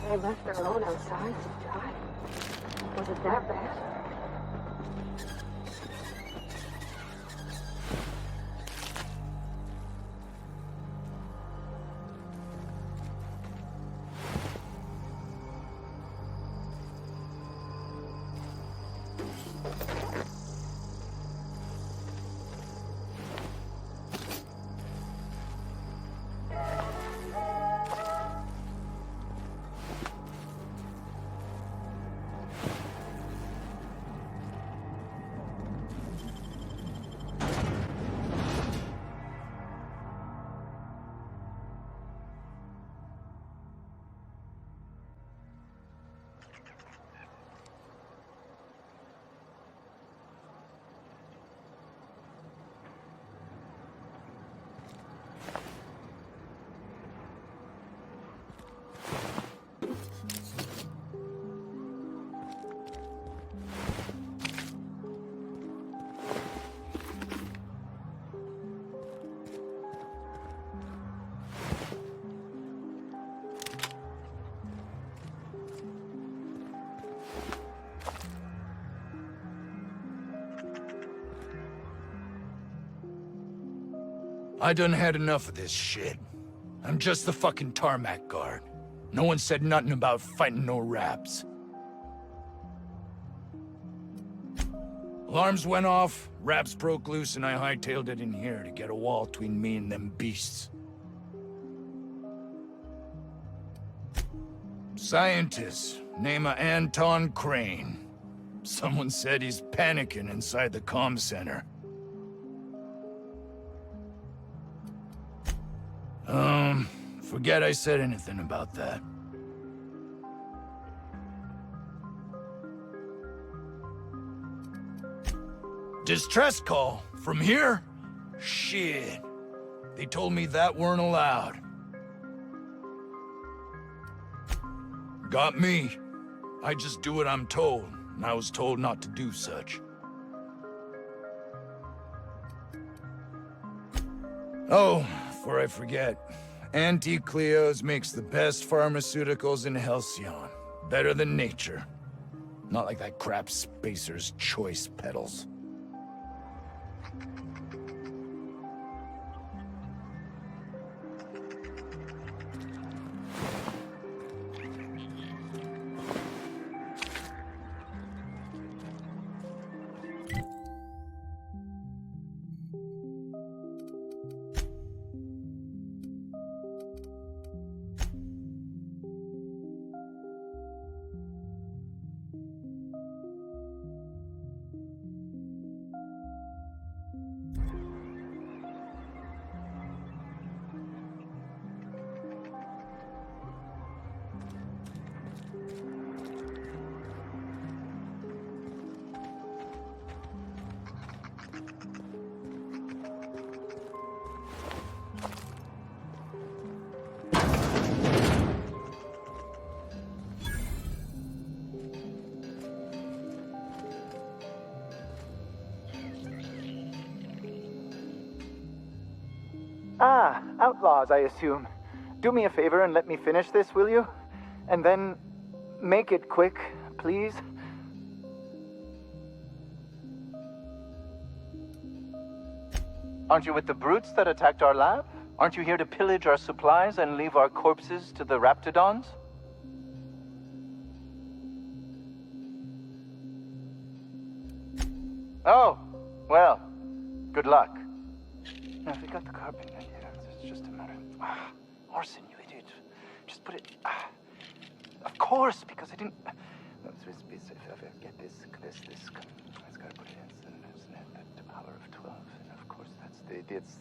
They left her alone outside to die. Was it that bad? I done had enough of this shit. I'm just the fucking tarmac guard. No one said nothing about fighting no raps. Alarms went off, raps broke loose, and I hightailed it in here to get a wall between me and them beasts. Scientist, name of Anton Crane. Someone said he's panicking inside the comm center. Forget I said anything about that. Distress call? From here? Shit. They told me that weren't allowed. Got me. I just do what I'm told, and I was told not to do such. Oh, before I forget, Anti-Cleo's makes the best pharmaceuticals in Halcyon. Better than nature. Not like that crap Spacer's Choice peddles. Ah, outlaws, I assume. Do me a favor and let me finish this, will you? And then make it quick, please. Aren't you with the brutes that attacked our lab? Aren't you here to pillage our supplies and leave our corpses to the Raptidons? Oh, well, good luck. Now, if we got the carbon in here, it's just a matter of... Orson, you idiot. Just put it... Of course, because I didn't... If I get this... It's got to put it in the power of 12, and of course that's it's...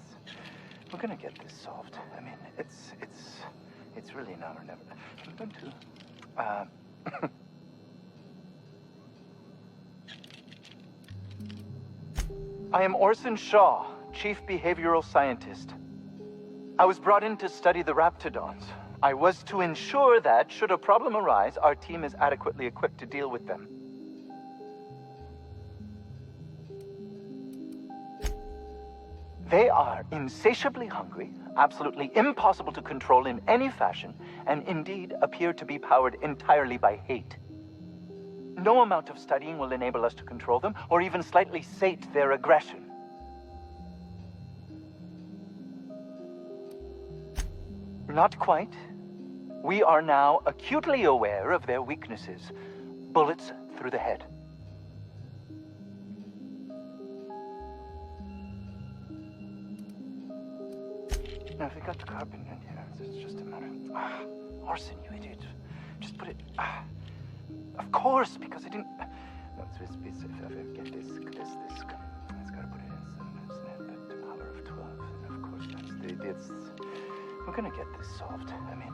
We're gonna get this solved. I mean, it's really now or never. I'm going to... I am Orson Shaw, Chief Behavioral Scientist. I was brought in to study the Raptidons. I was to ensure that, should a problem arise, our team is adequately equipped to deal with them. They are insatiably hungry, absolutely impossible to control in any fashion, and indeed appear to be powered entirely by hate. No amount of studying will enable us to control them, or even slightly sate their aggression. Not quite. We are now acutely aware of their weaknesses. Bullets through the head. Now, if we got the carbon in here, it's just a matter. Orson, you idiot. Just put it. Of course, because I didn't. No, it's if I get this. It's gotta put it in. It's the power of 12. And of course, that's we're gonna get this solved. I mean,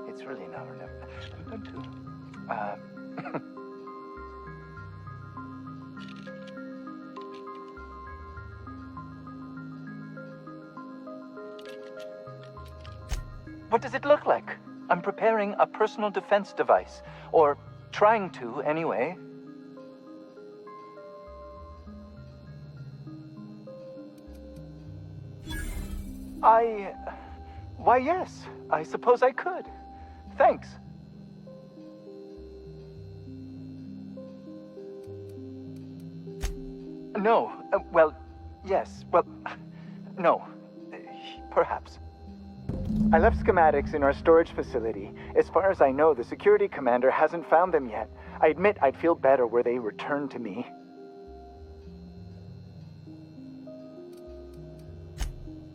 it's really now or never. I'm going to. What does it look like? I'm preparing a personal defense device. Or trying to, anyway. Why, yes. I suppose I could. Thanks. No. Well, yes. Well, no. Perhaps. I left schematics in our storage facility. As far as I know, the security commander hasn't found them yet. I admit I'd feel better were they returned to me.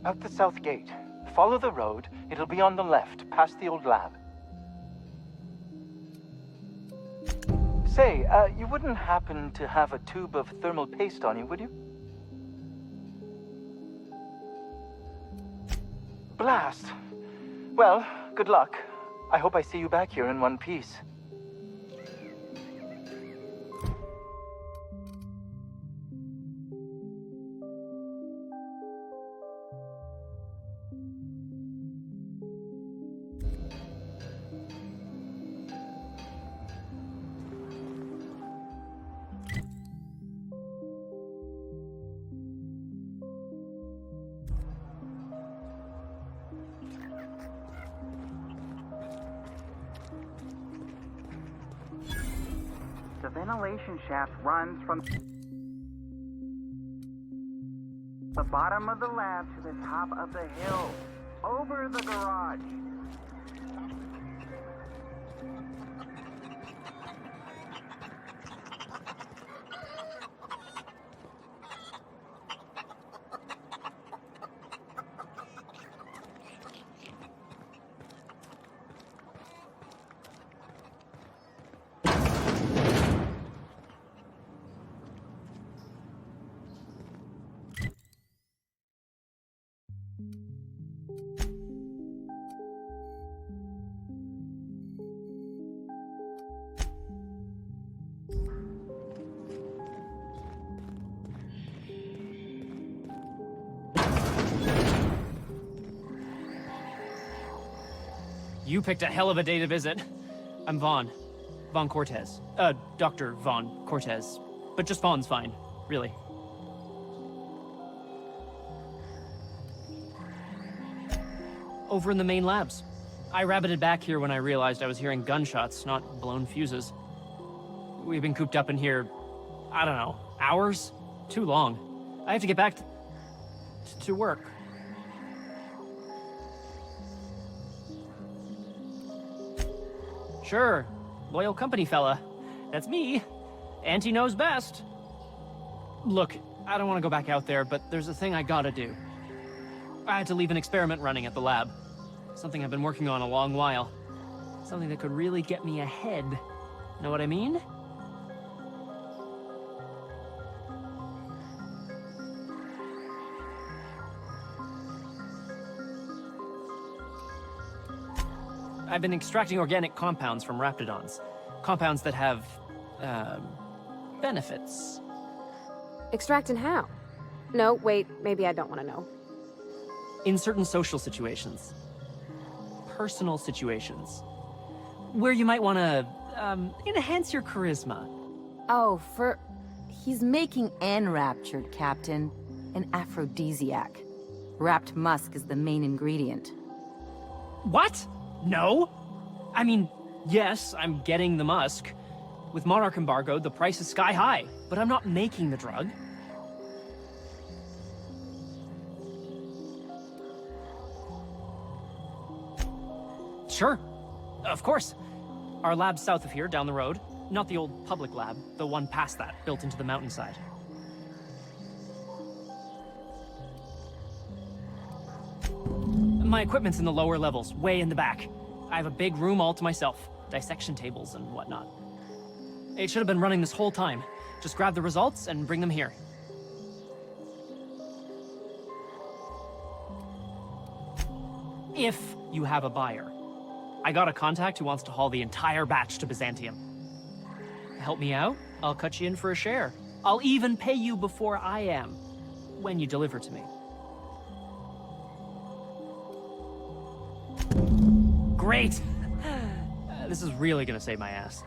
Out the south gate. Follow the road. It'll be on the left, past the old lab. Say, you wouldn't happen to have a tube of thermal paste on you, would you? Blast. Well, good luck. I hope I see you back here in one piece. The ventilation shaft runs from the bottom of the lab to the top of the hill, over the garage. You picked a hell of a day to visit. I'm Vaughn. Vaughn Cortes. Dr. Vaughn Cortes. But just Vaughn's fine, really. Over in the main labs. I rabbited back here when I realized I was hearing gunshots, not blown fuses. We've been cooped up in here, I don't know, hours? Too long. I have to get back to work. Sure, loyal company fella. That's me. Auntie knows best. Look, I don't want to go back out there, but there's a thing I gotta do. I had to leave an experiment running at the lab. Something I've been working on a long while. Something that could really get me ahead. Know what I mean? I've been extracting organic compounds from raptidons. Compounds that have, benefits. Extracting how? No, wait, maybe I don't want to know. In certain social situations. personal situations. Where you might want to, enhance your charisma. Oh, he's making enraptured, Captain. An aphrodisiac. Wrapped musk is the main ingredient. What? No? I mean, yes, I'm getting the musk. With Monarch embargo, the price is sky high, but I'm not making the drug. Sure. Of course. Our lab's south of here, down the road. Not the old public lab, the one past that, built into the mountainside. My equipment's in the lower levels, way in the back. I have a big room all to myself, dissection tables and whatnot. It should have been running this whole time. Just grab the results and bring them here. If you have a buyer. I got a contact who wants to haul the entire batch to Byzantium. Help me out, I'll cut you in for a share. I'll even pay you before I am, when you deliver to me. Great! This is really gonna save my ass.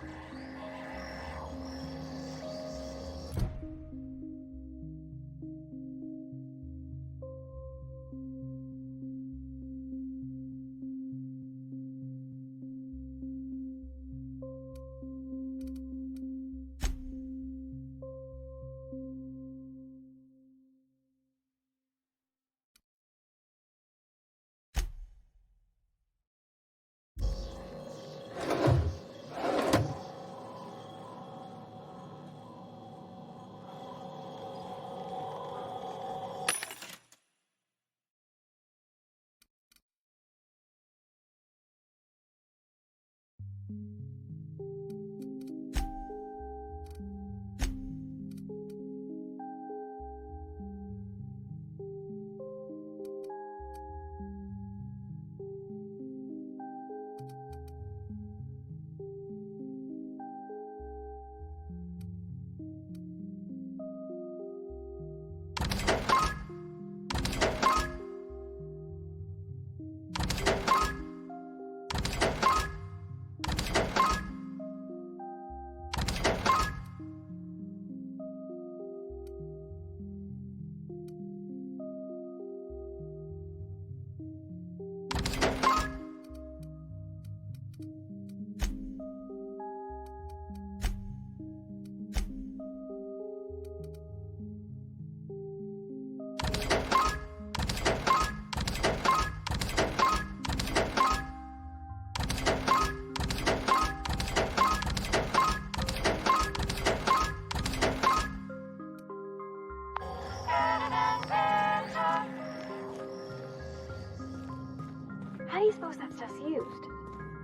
How do you suppose that stuff's used?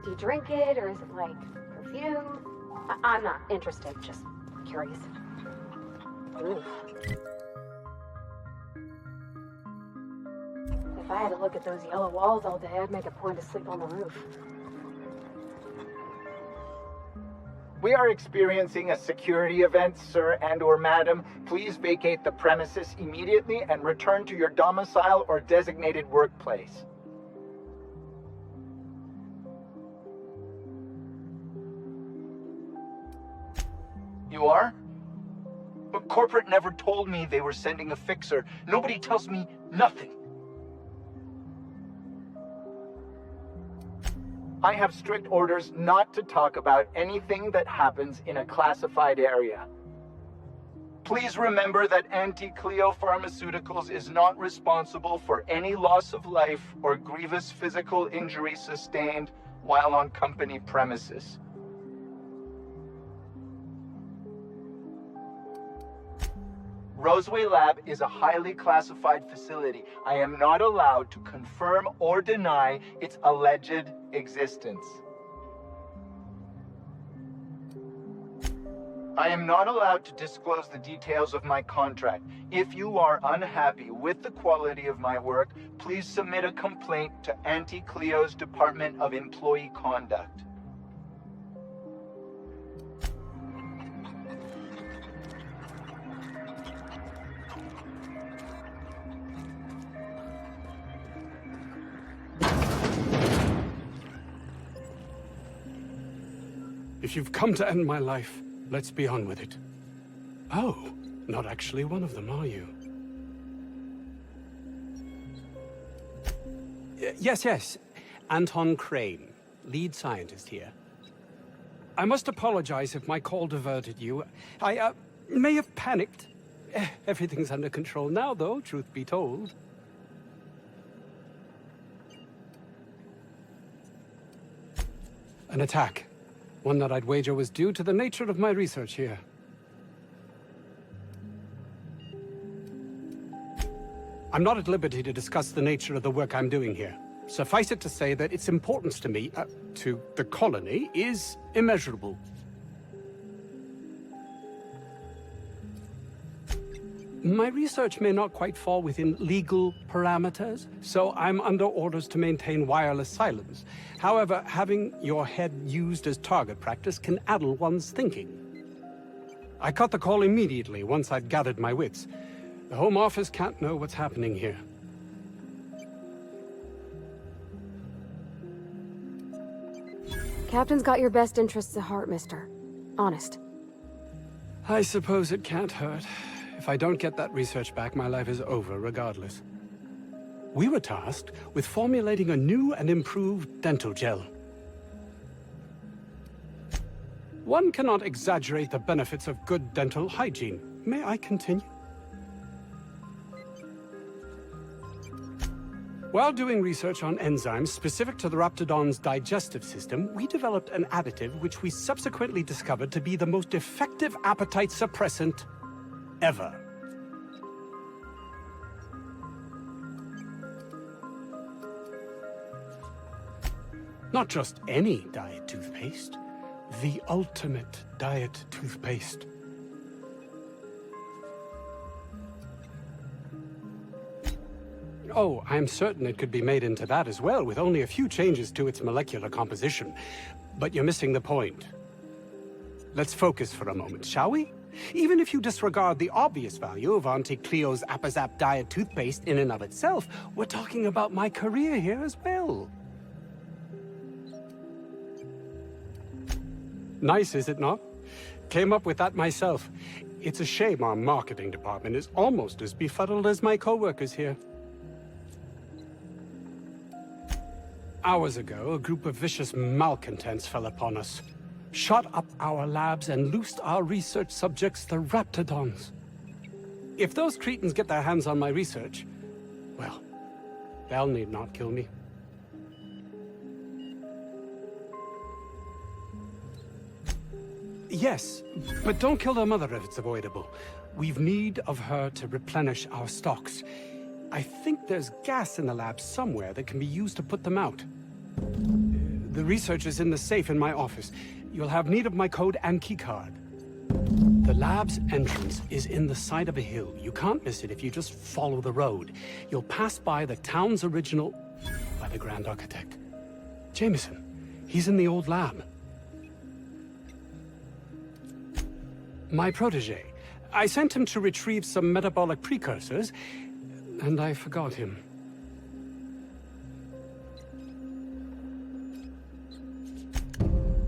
Do you drink it, or is it like perfume? I'm not interested, just curious. Oof. If I had to look at those yellow walls all day, I'd make a point to sleep on the roof. We are experiencing a security event, sir and/or madam. Please vacate the premises immediately and return to your domicile or designated workplace. You are? But corporate never told me they were sending a fixer. Nobody tells me nothing. I have strict orders not to talk about anything that happens in a classified area. Please remember that Anti-Cleo Pharmaceuticals is not responsible for any loss of life or grievous physical injury sustained while on company premises. Roseway Lab is a highly classified facility. I am not allowed to confirm or deny its alleged existence. I am not allowed to disclose the details of my contract. If you are unhappy with the quality of my work, please submit a complaint to Anti-Cleo's Department of Employee Conduct. If you've come to end my life, let's be on with it. Oh, not actually one of them, are you? Yes. Anton Crane, lead scientist here. I must apologize if my call diverted you. I may have panicked. Everything's under control now, though, truth be told. An attack. One that I'd wager was due to the nature of my research here. I'm not at liberty to discuss the nature of the work I'm doing here. Suffice it to say that its importance to me, to the colony, is immeasurable. My research may not quite fall within legal parameters, so I'm under orders to maintain wireless silence. However, having your head used as target practice can addle one's thinking. I cut the call immediately once I'd gathered my wits. The Home Office can't know what's happening here. Captain's got your best interests at heart, mister. Honest. I suppose it can't hurt. If I don't get that research back, my life is over regardless. We were tasked with formulating a new and improved dental gel. One cannot exaggerate the benefits of good dental hygiene. May I continue? While doing research on enzymes specific to the Raptidon's digestive system, we developed an additive which we subsequently discovered to be the most effective appetite suppressant ever. Not just any diet toothpaste, the ultimate diet toothpaste. Oh, I'm certain it could be made into that as well, with only a few changes to its molecular composition. But you're missing the point. Let's focus for a moment, shall we? Even if you disregard the obvious value of Auntie Cleo's Appazap diet toothpaste in and of itself, we're talking about my career here as well. Nice, is it not? Came up with that myself. It's a shame our marketing department is almost as befuddled as my co-workers here. Hours ago, a group of vicious malcontents fell upon us, shot up our labs and loosed our research subjects, the Raptidons. If those cretins get their hands on my research, well, they'll need not kill me. Yes, but don't kill their mother if it's avoidable. We've need of her to replenish our stocks. I think there's gas in the lab somewhere that can be used to put them out. The research is in the safe in my office. You'll have need of my code and keycard. The lab's entrance is in the side of a hill. You can't miss it if you just follow the road. You'll pass by the town's original... by the Grand Architect. Jameson. He's in the old lab. My protege. I sent him to retrieve some metabolic precursors, and I forgot him.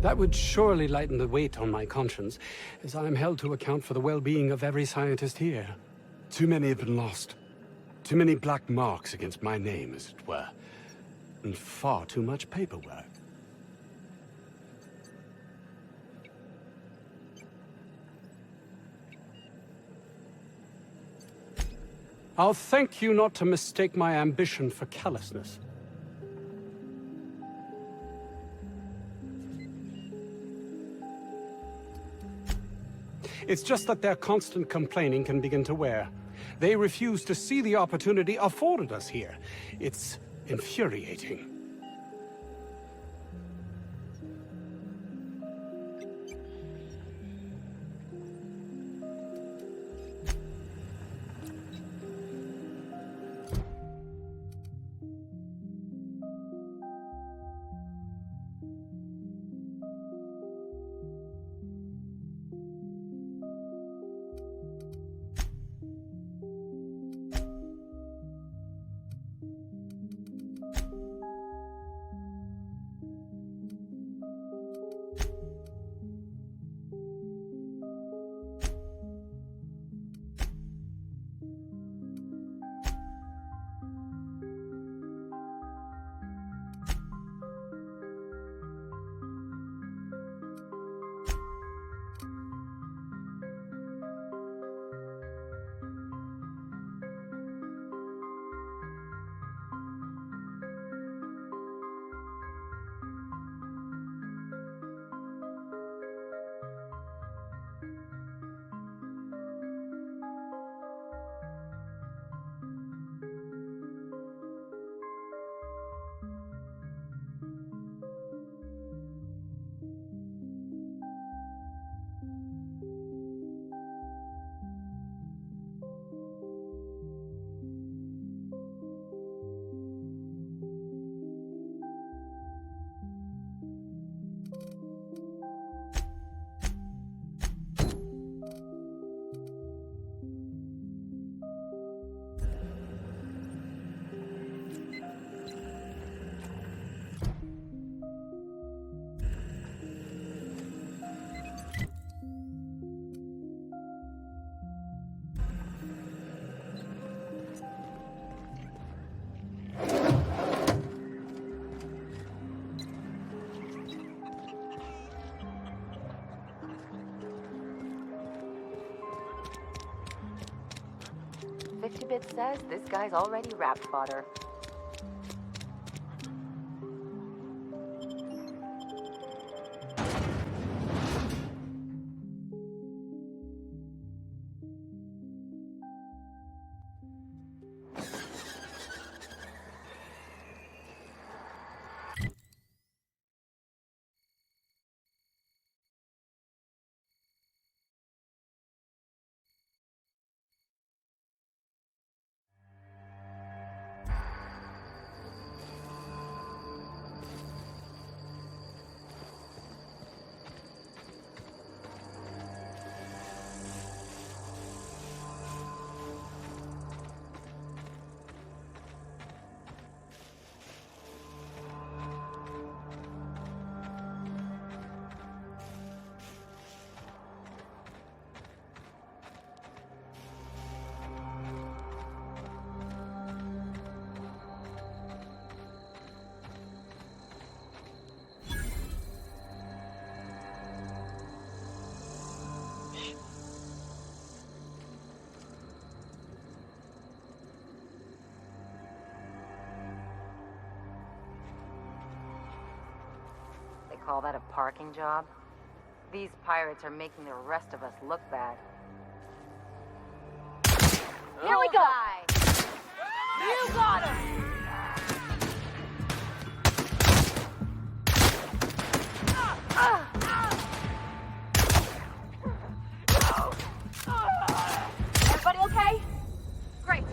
That would surely lighten the weight on my conscience, as I am held to account for the well-being of every scientist here. Too many have been lost. Too many black marks against my name, as it were. And far too much paperwork. I'll thank you not to mistake my ambition for callousness. It's just that their constant complaining can begin to wear. They refuse to see the opportunity afforded us here. It's infuriating. Pixie says this guy's already wrapped fodder. Call that a parking job? These pirates are making the rest of us look bad. Here we go! You got him! Everybody okay? Great.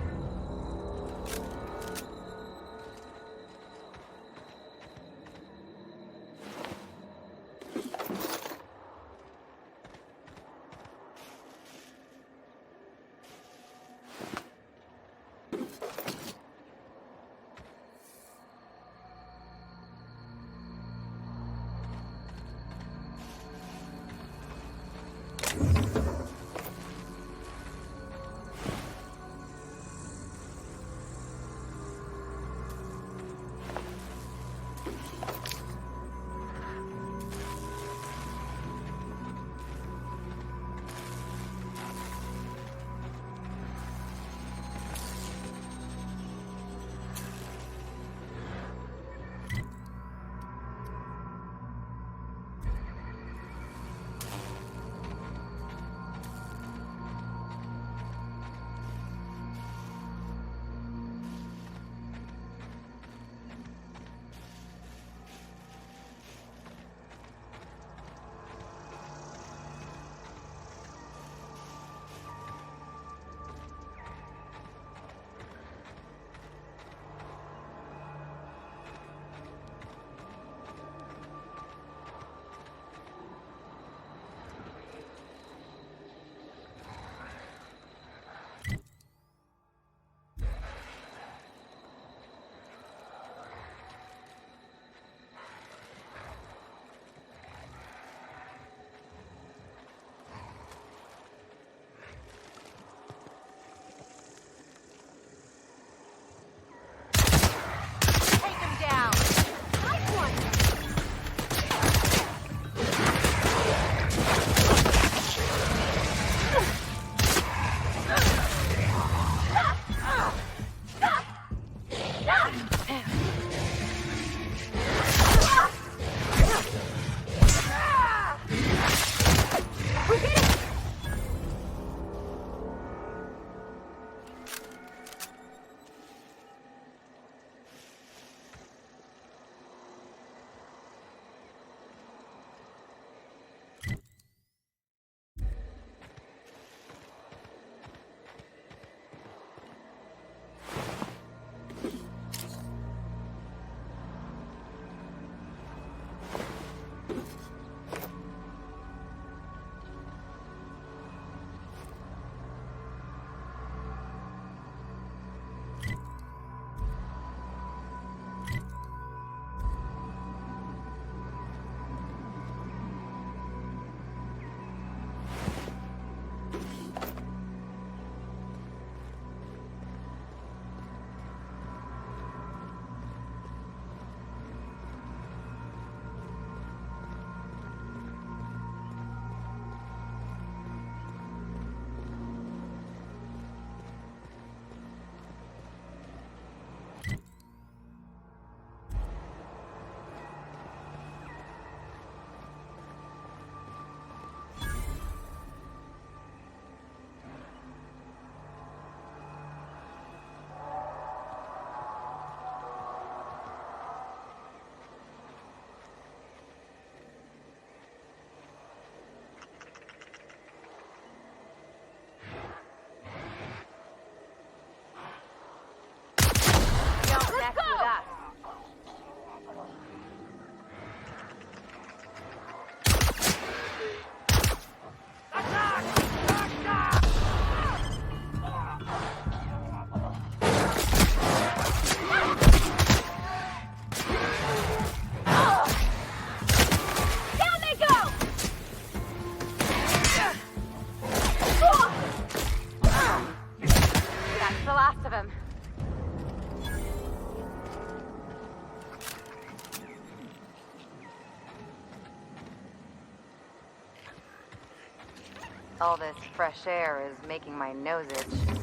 All this fresh air is making my nose itch.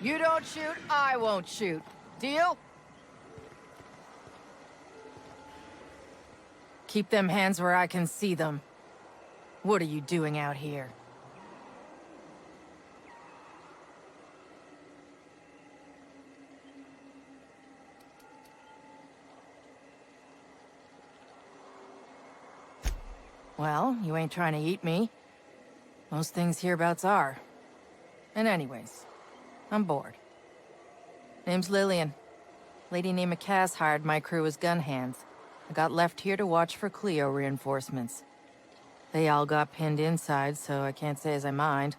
You don't shoot, I won't shoot. Deal? Keep them hands where I can see them. What are you doing out here? Well, you ain't trying to eat me. Most things hereabouts are. And anyways, I'm bored. Name's Lillian. Lady named Cass hired my crew as gun hands. I got left here to watch for Cleo reinforcements. They all got pinned inside, so I can't say as I mind.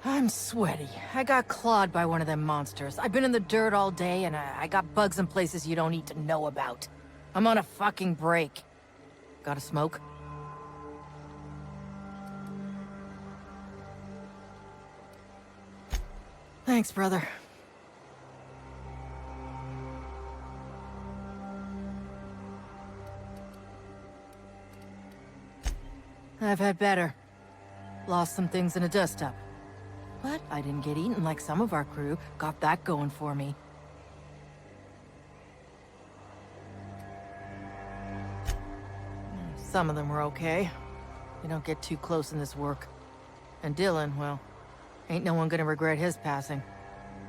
I'm sweaty. I got clawed by one of them monsters. I've been in the dirt all day, and I got bugs in places you don't need to know about. I'm on a fucking break. Got a smoke? Thanks, brother. I've had better. Lost some things in a dust-up. But I didn't get eaten like some of our crew. Got that going for me. Some of them were okay. You don't get too close in this work. And Dylan, well, ain't no one gonna regret his passing.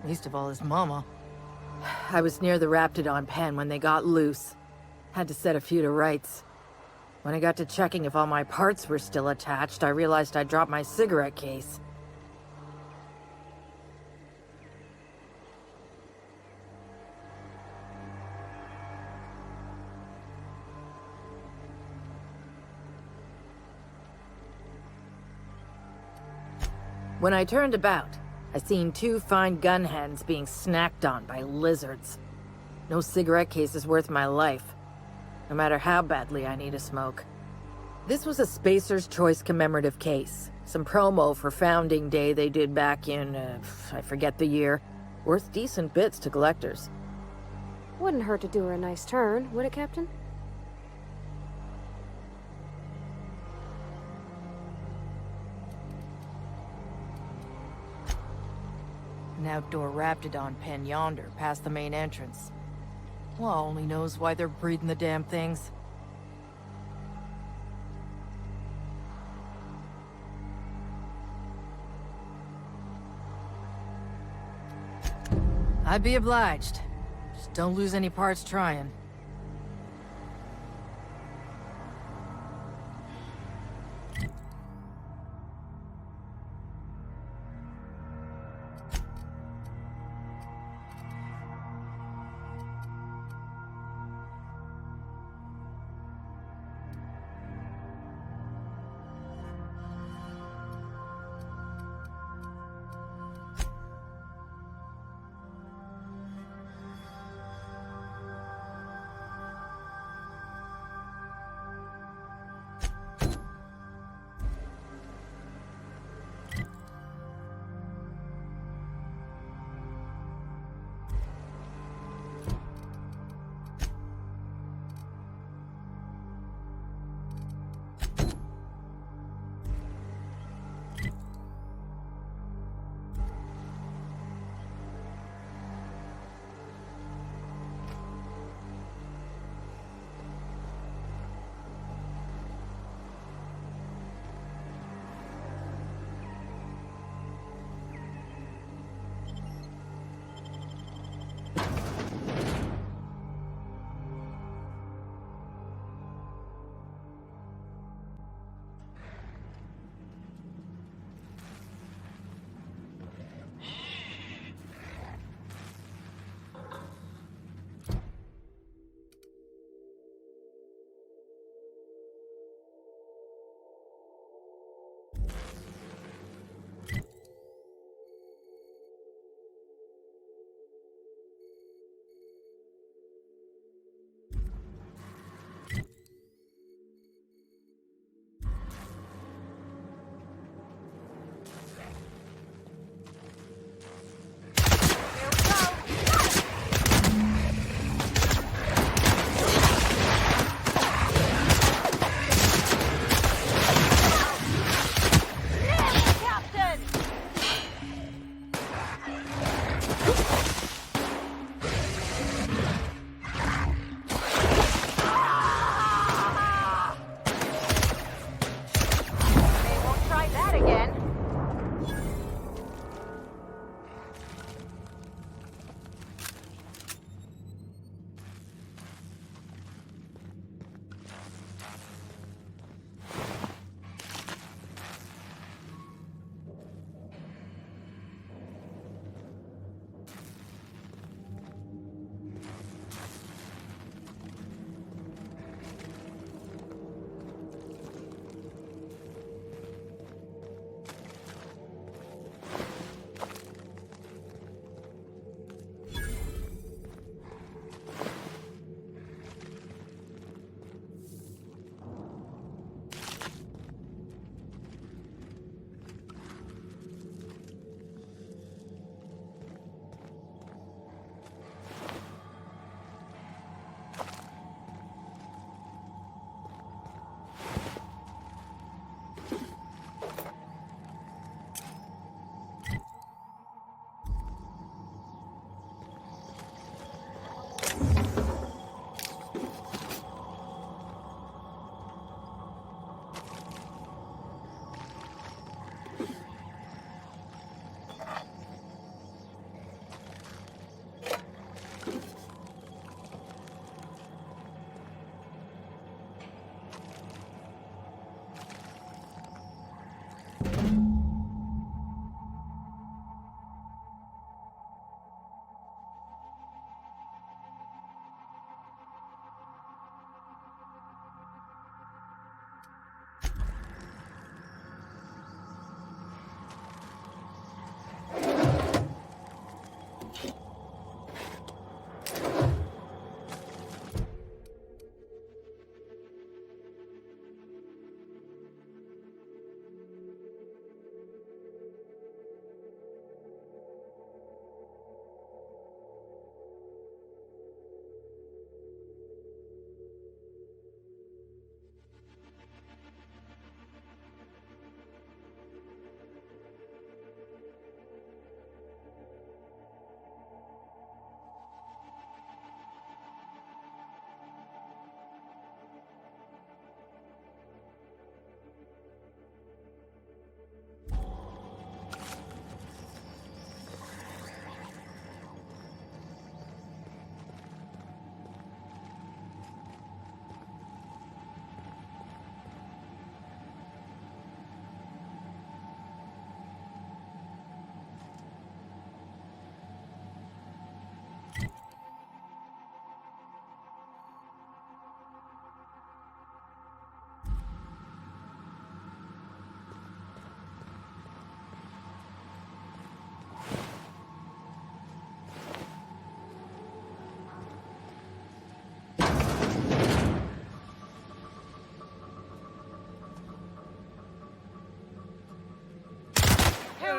Least of all his mama. I was near the Raptidon pen when they got loose. Had to set a few to rights. When I got to checking if all my parts were still attached, I realized I'd dropped my cigarette case. When I turned about, I seen two fine gun hands being snacked on by lizards. No cigarette case is worth my life, no matter how badly I need a smoke. This was a Spacer's Choice commemorative case. Some promo for Founding Day they did back in, I forget the year. Worth decent bits to collectors. Wouldn't hurt to do her a nice turn, would it, Captain? An outdoor Raptidon pen yonder, past the main entrance. Law only knows why they're breeding the damn things. I'd be obliged. Just don't lose any parts trying.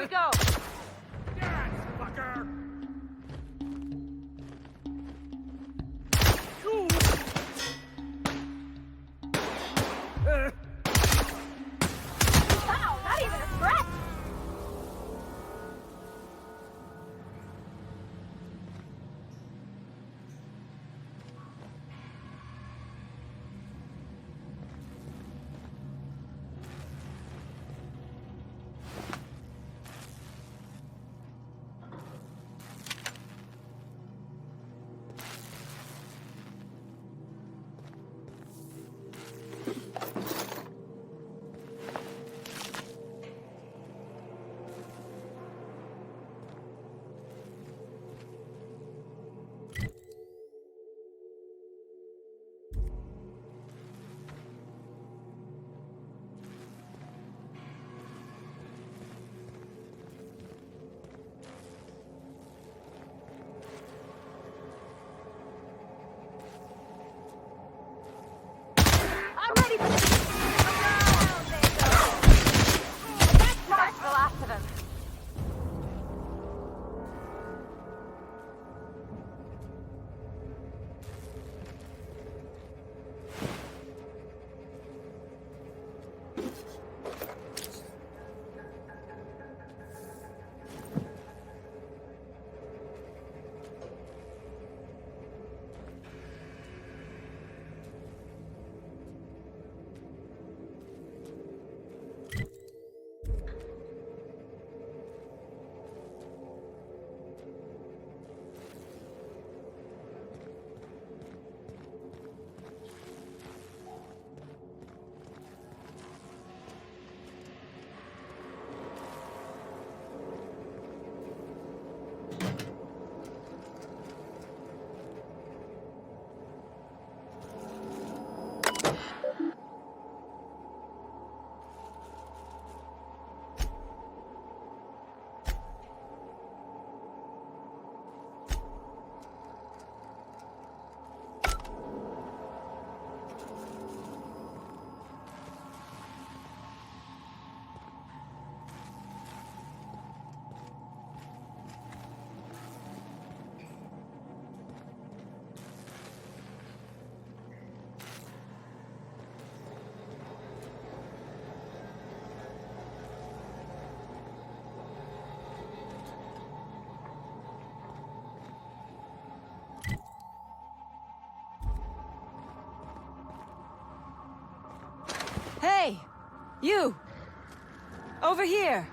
we go! Wow, not even a threat! I'm ready for this! Around they go! That's the last of them. Hey! You! Over here!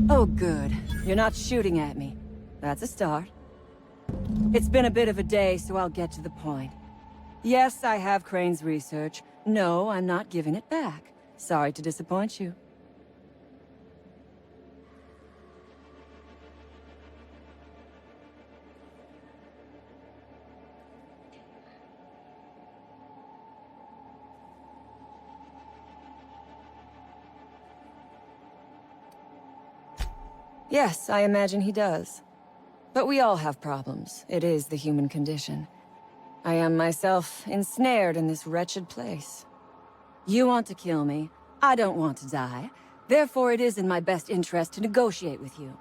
Oh, good. You're not shooting at me. That's a start. It's been a bit of a day, so I'll get to the point. Yes, I have Crane's research. No, I'm not giving it back. Sorry to disappoint you. Yes, I imagine he does. But we all have problems. It is the human condition. I am myself ensnared in this wretched place. You want to kill me. I don't want to die. Therefore, it is in my best interest to negotiate with you.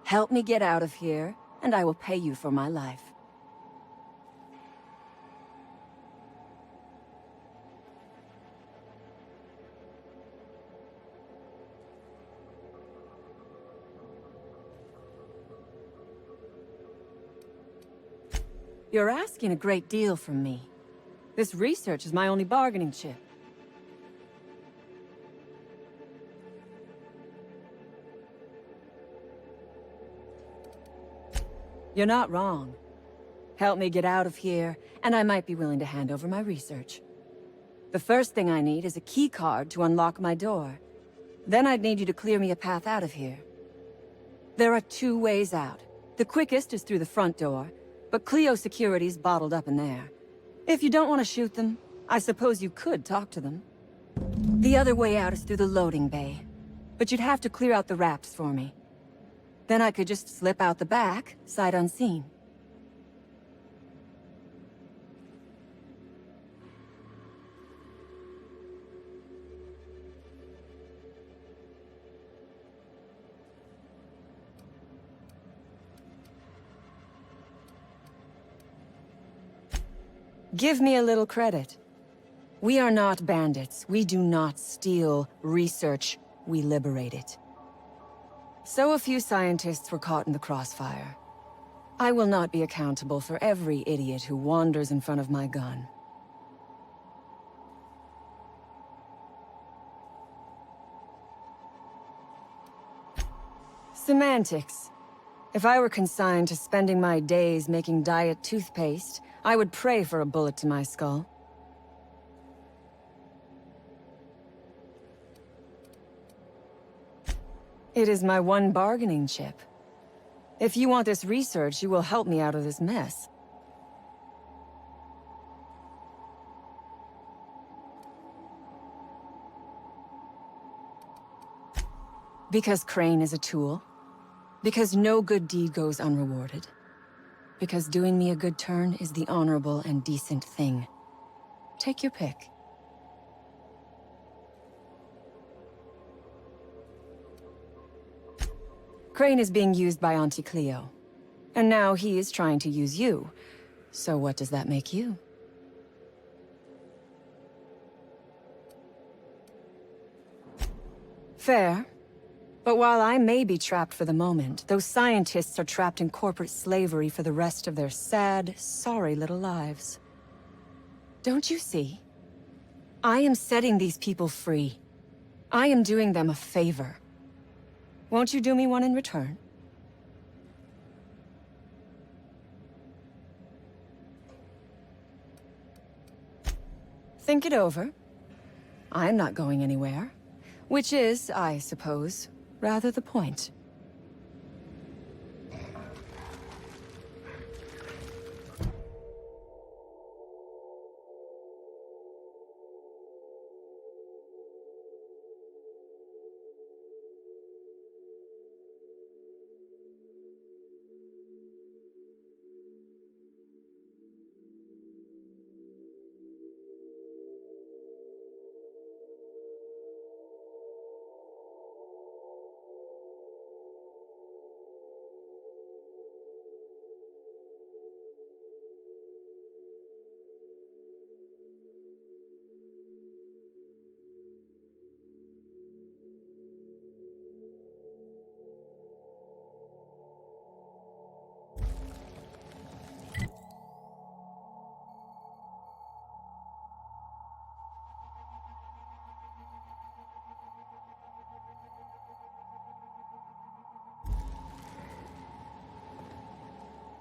Help me get out of here, and I will pay you for my life. You're asking a great deal from me. This research is my only bargaining chip. You're not wrong. Help me get out of here, and I might be willing to hand over my research. The first thing I need is a key card to unlock my door. Then I'd need you to clear me a path out of here. There are 2 ways out. The quickest is through the front door, but Cleo security's bottled up in there. If you don't want to shoot them, I suppose you could talk to them. The other way out is through the loading bay, but you'd have to clear out the Raps for me. Then I could just slip out the back, sight unseen. Give me a little credit. We are not bandits. We do not steal research. We liberate it. So a few scientists were caught in the crossfire. I will not be accountable for every idiot who wanders in front of my gun. Semantics. If I were consigned to spending my days making diet toothpaste, I would pray for a bullet to my skull. It is my one bargaining chip. If you want this research, you will help me out of this mess. Because Crane is a tool. Because no good deed goes unrewarded. Because doing me a good turn is the honorable and decent thing. Take your pick. Crane is being used by Auntie Cleo. And now he is trying to use you. So what does that make you? Fair. But while I may be trapped for the moment, those scientists are trapped in corporate slavery for the rest of their sad, sorry little lives. Don't you see? I am setting these people free. I am doing them a favor. Won't you do me one in return? Think it over. I'm not going anywhere. Which is, I suppose, rather the point.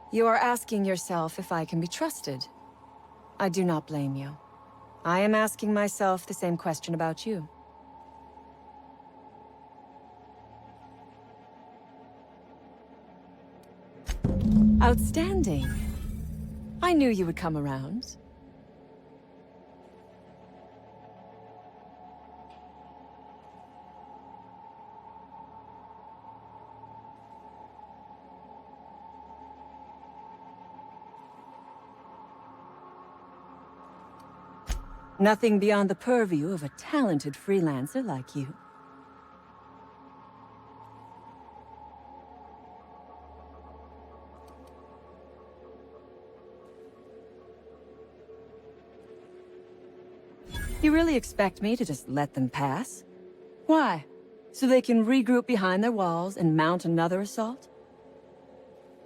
You are asking yourself if I can be trusted. I do not blame you. I am asking myself the same question about you. Outstanding. I knew you would come around. Nothing beyond the purview of a talented freelancer like you. You really expect me to just let them pass? Why? So they can regroup behind their walls and mount another assault?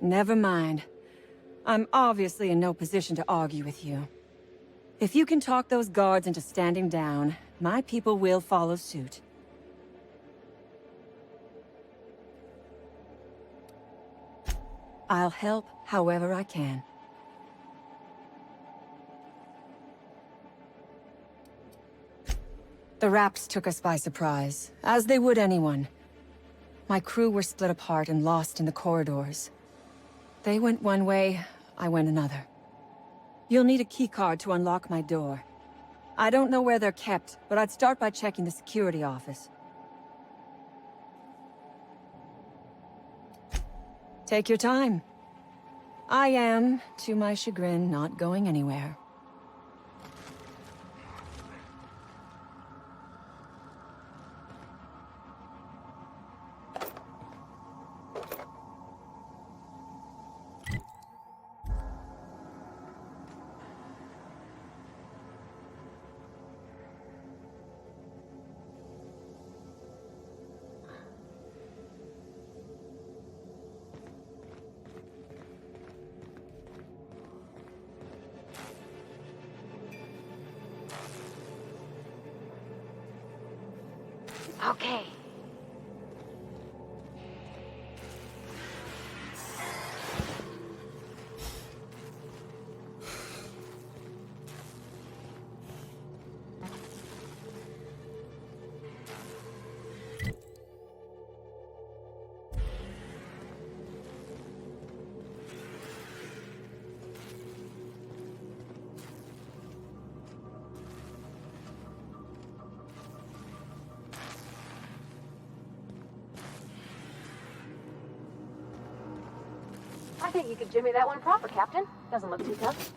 Never mind. I'm obviously in no position to argue with you. If you can talk those guards into standing down, my people will follow suit. I'll help however I can. The Raps took us by surprise, as they would anyone. My crew were split apart and lost in the corridors. They went one way, I went another. You'll need a keycard to unlock my door. I don't know where they're kept, but I'd start by checking the security office. Take your time. I am, to my chagrin, not going anywhere. Okay. I think you could jimmy that one proper, Captain. Doesn't look too tough.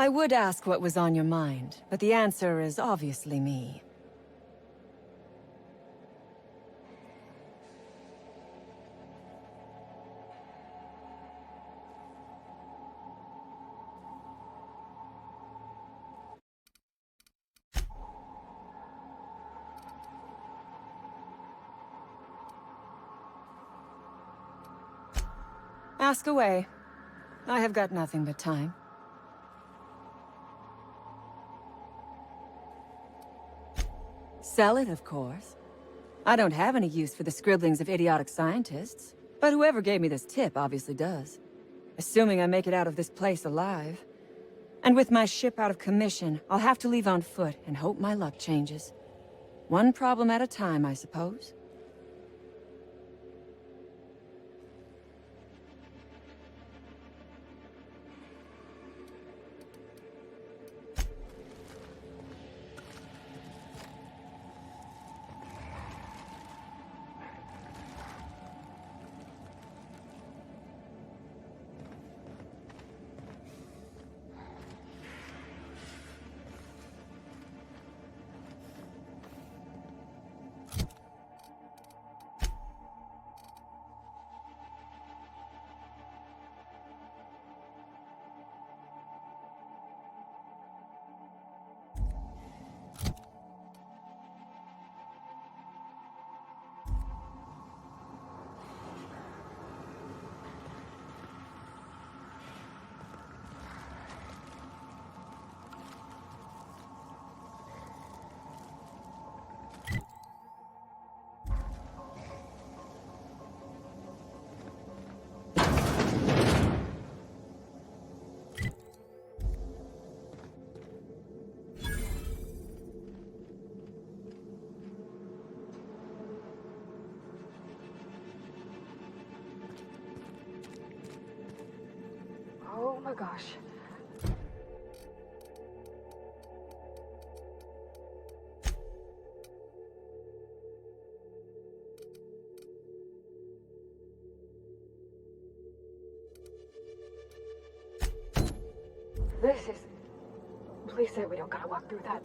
I would ask what was on your mind, but the answer is obviously me. Ask away. I have got nothing but time. Sell it, of course. I don't have any use for the scribblings of idiotic scientists, but whoever gave me this tip obviously does. Assuming I make it out of this place alive. And with my ship out of commission, I'll have to leave on foot and hope my luck changes. One problem at a time, I suppose. Oh my gosh. This is... Please say we don't gotta walk through that.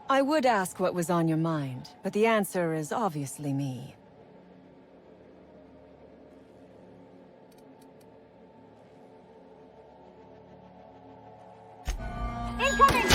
I would ask what was on your mind, but the answer is obviously me. Incoming!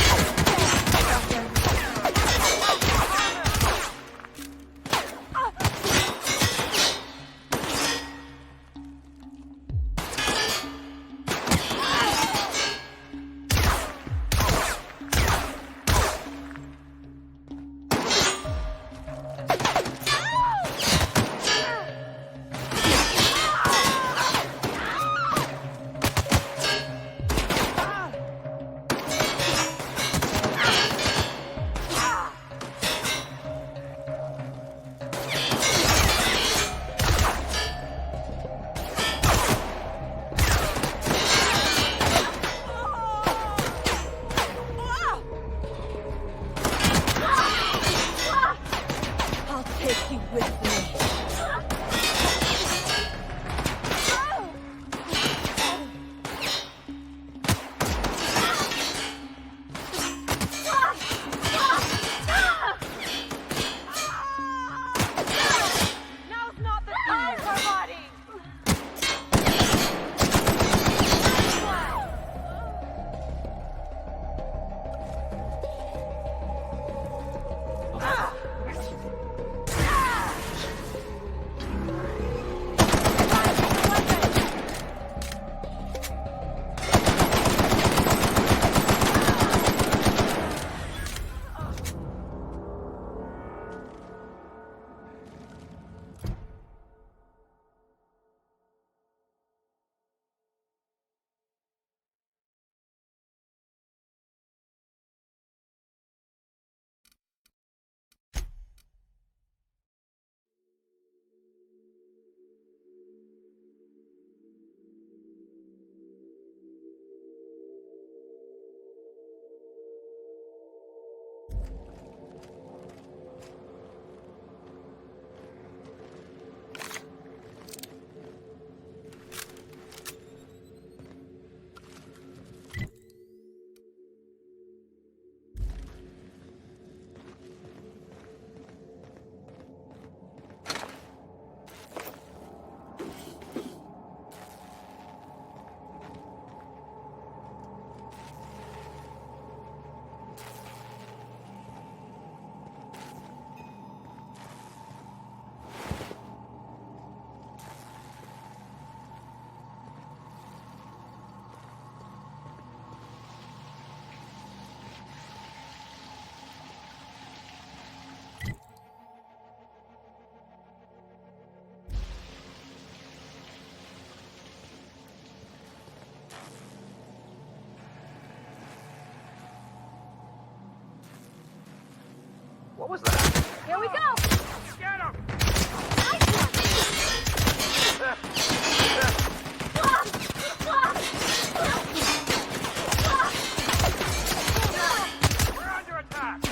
What was that? Here we go! Get him! We're under attack!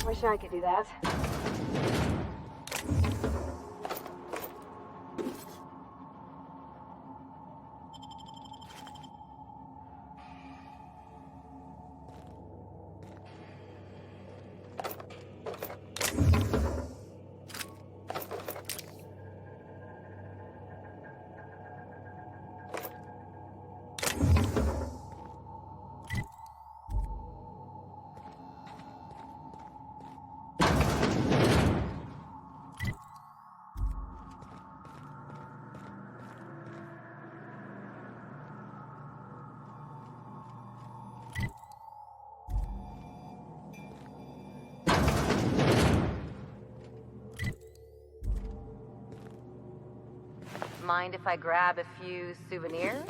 Wish I could do that. Mind if I grab a few souvenirs?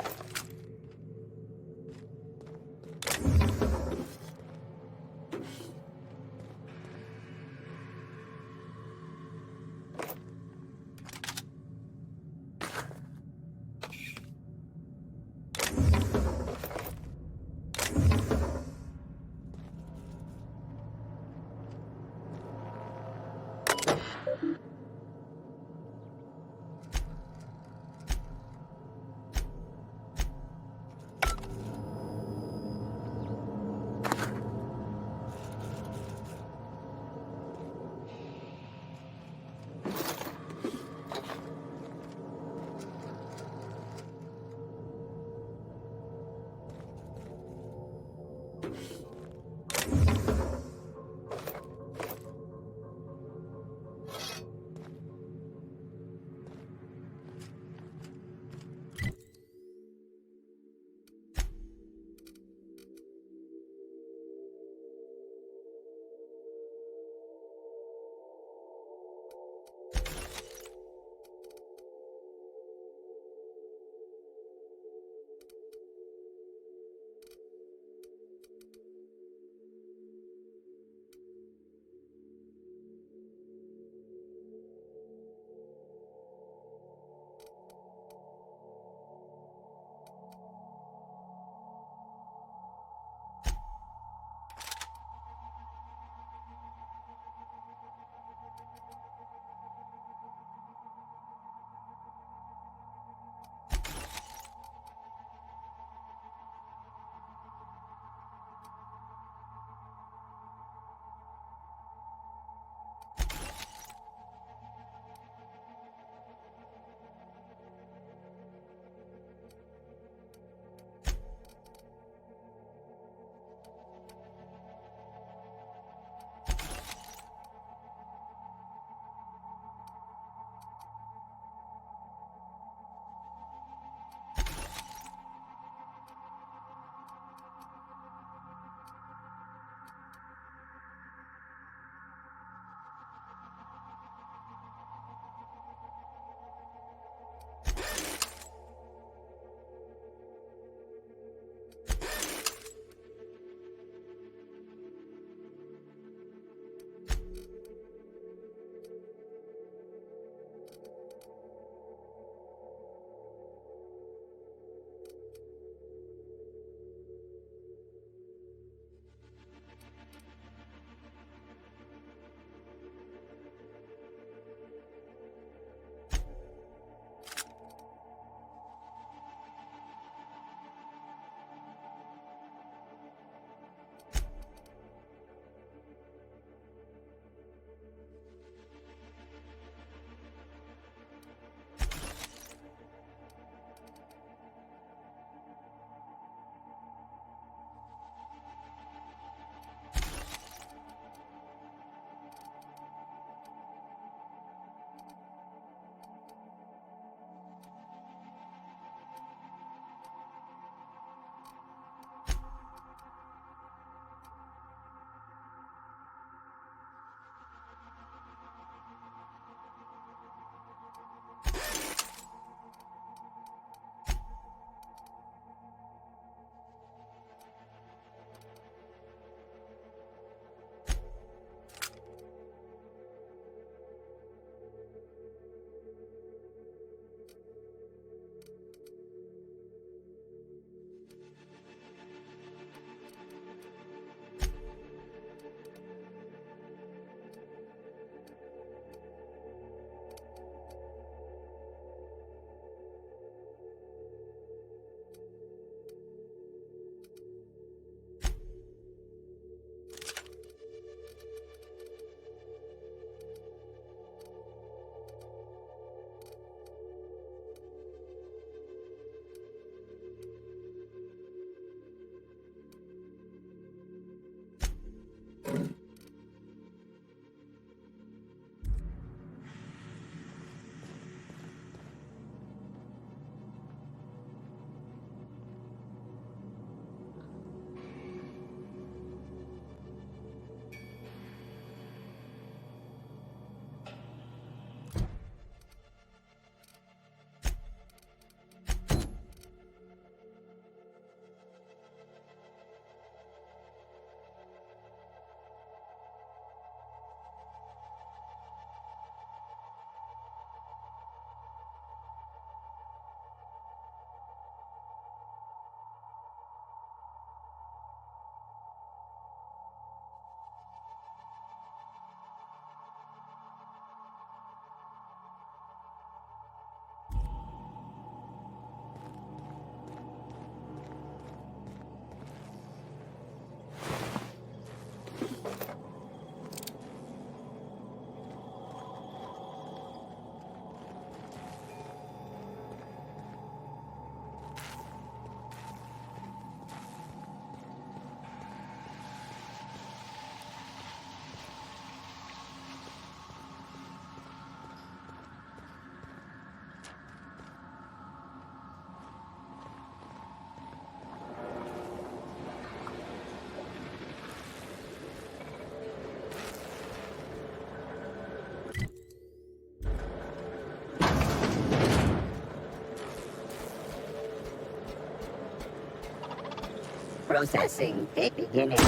Processing. Beginning.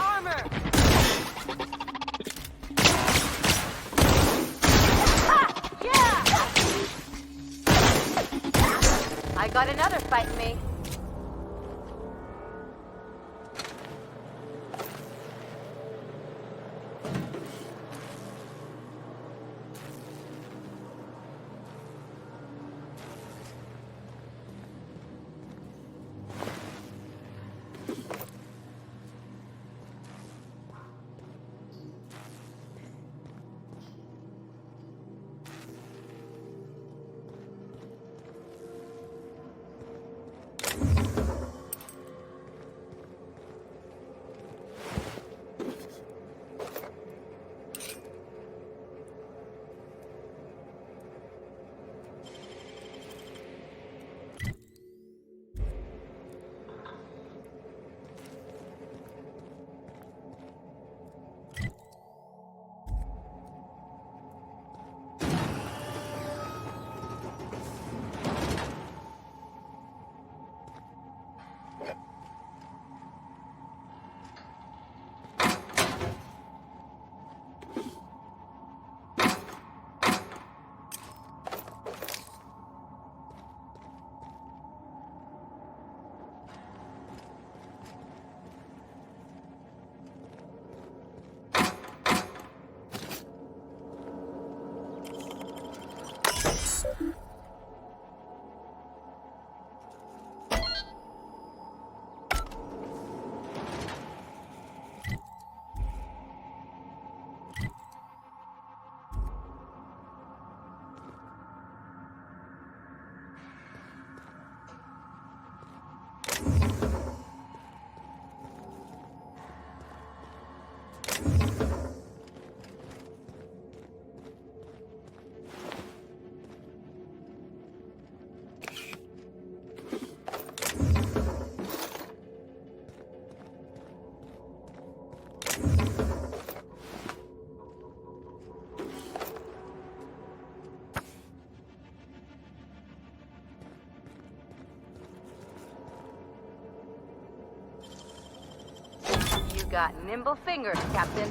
Armor! I got another fight in me. You got nimble fingers, Captain.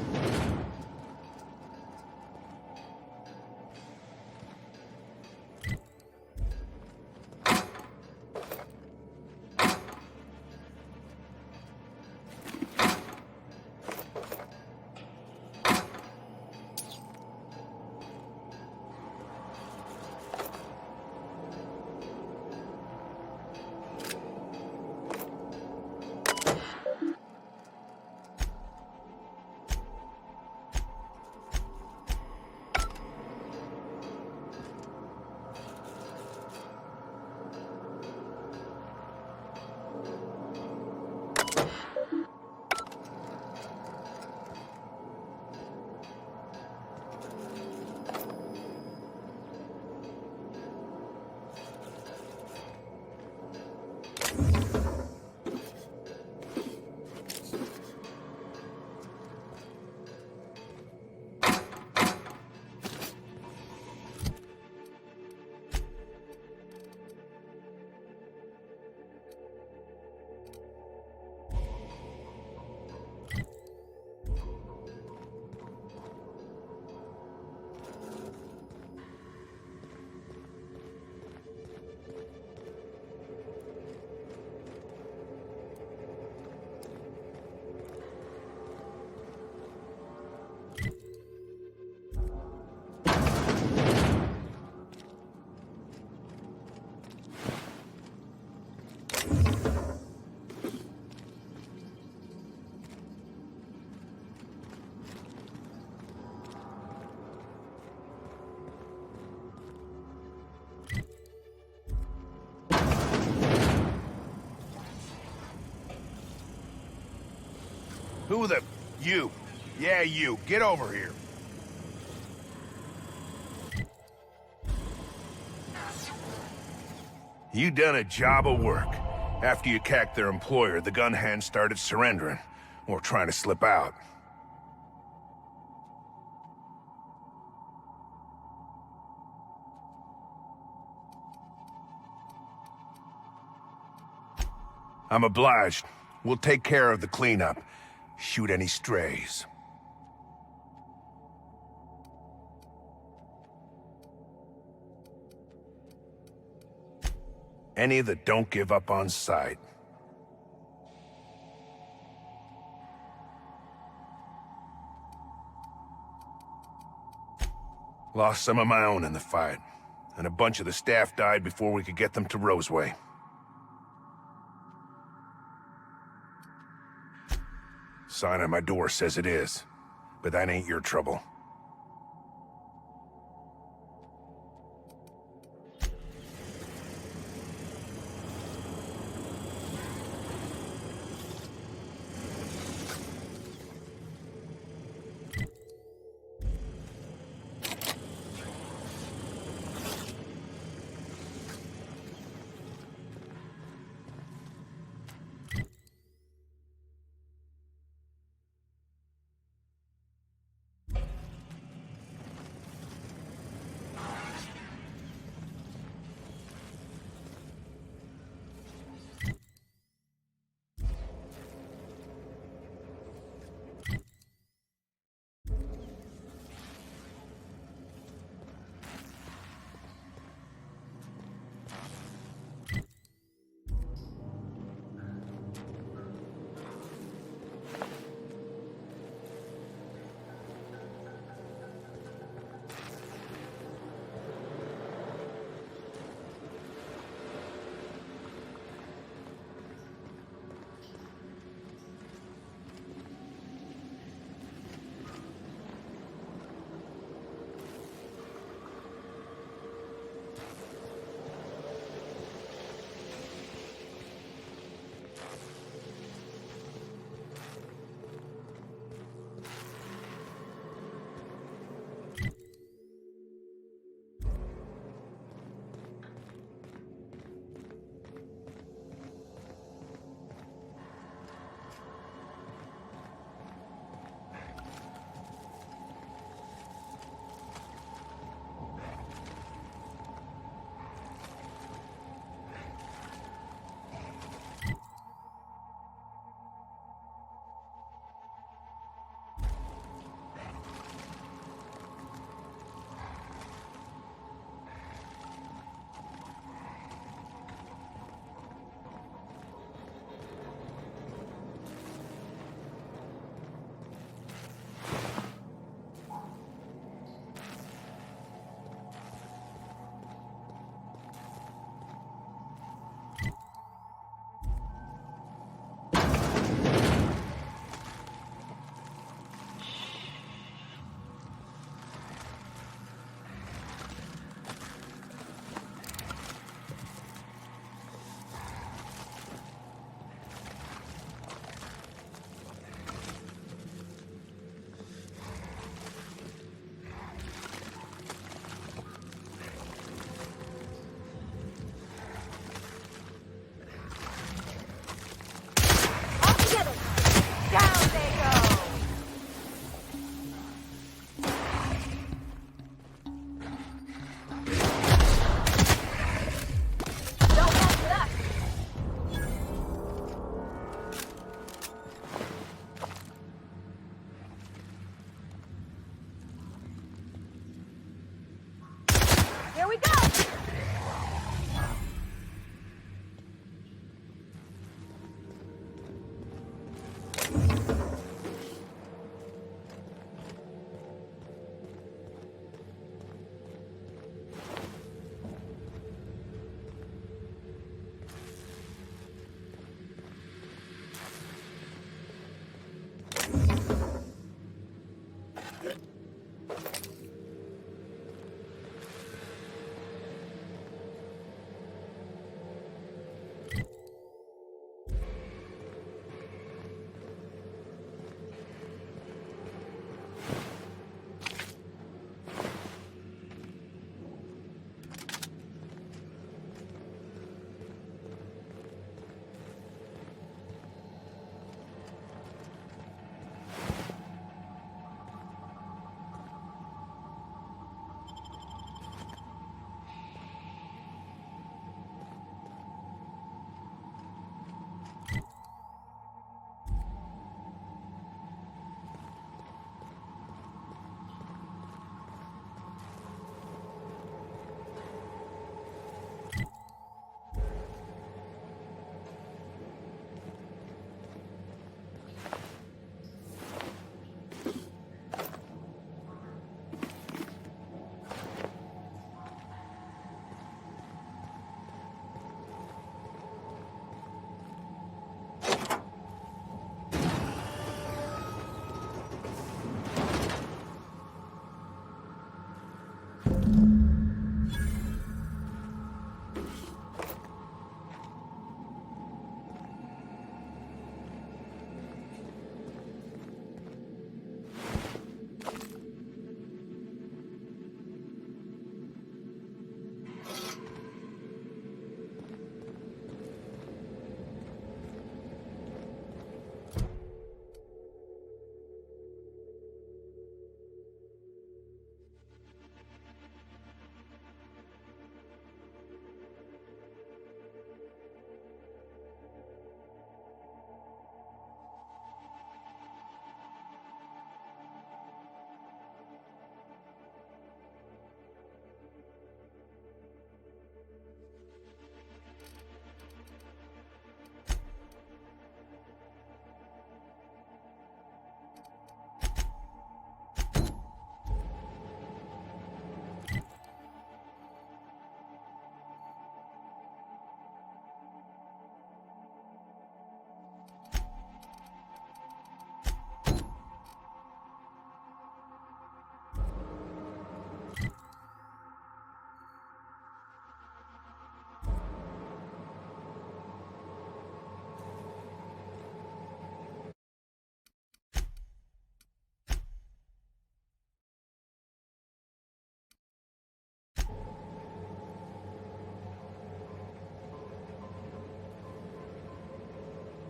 Who the... You. Yeah, you. Get over here. You done a job of work. After you cacked their employer, the gun hands started surrendering. Or trying to slip out. I'm obliged. We'll take care of the cleanup. Shoot any strays. Any that don't give up on sight. Lost some of my own in the fight, and a bunch of the staff died before we could get them to Roseway. Sign on my door says it is, but that ain't your trouble.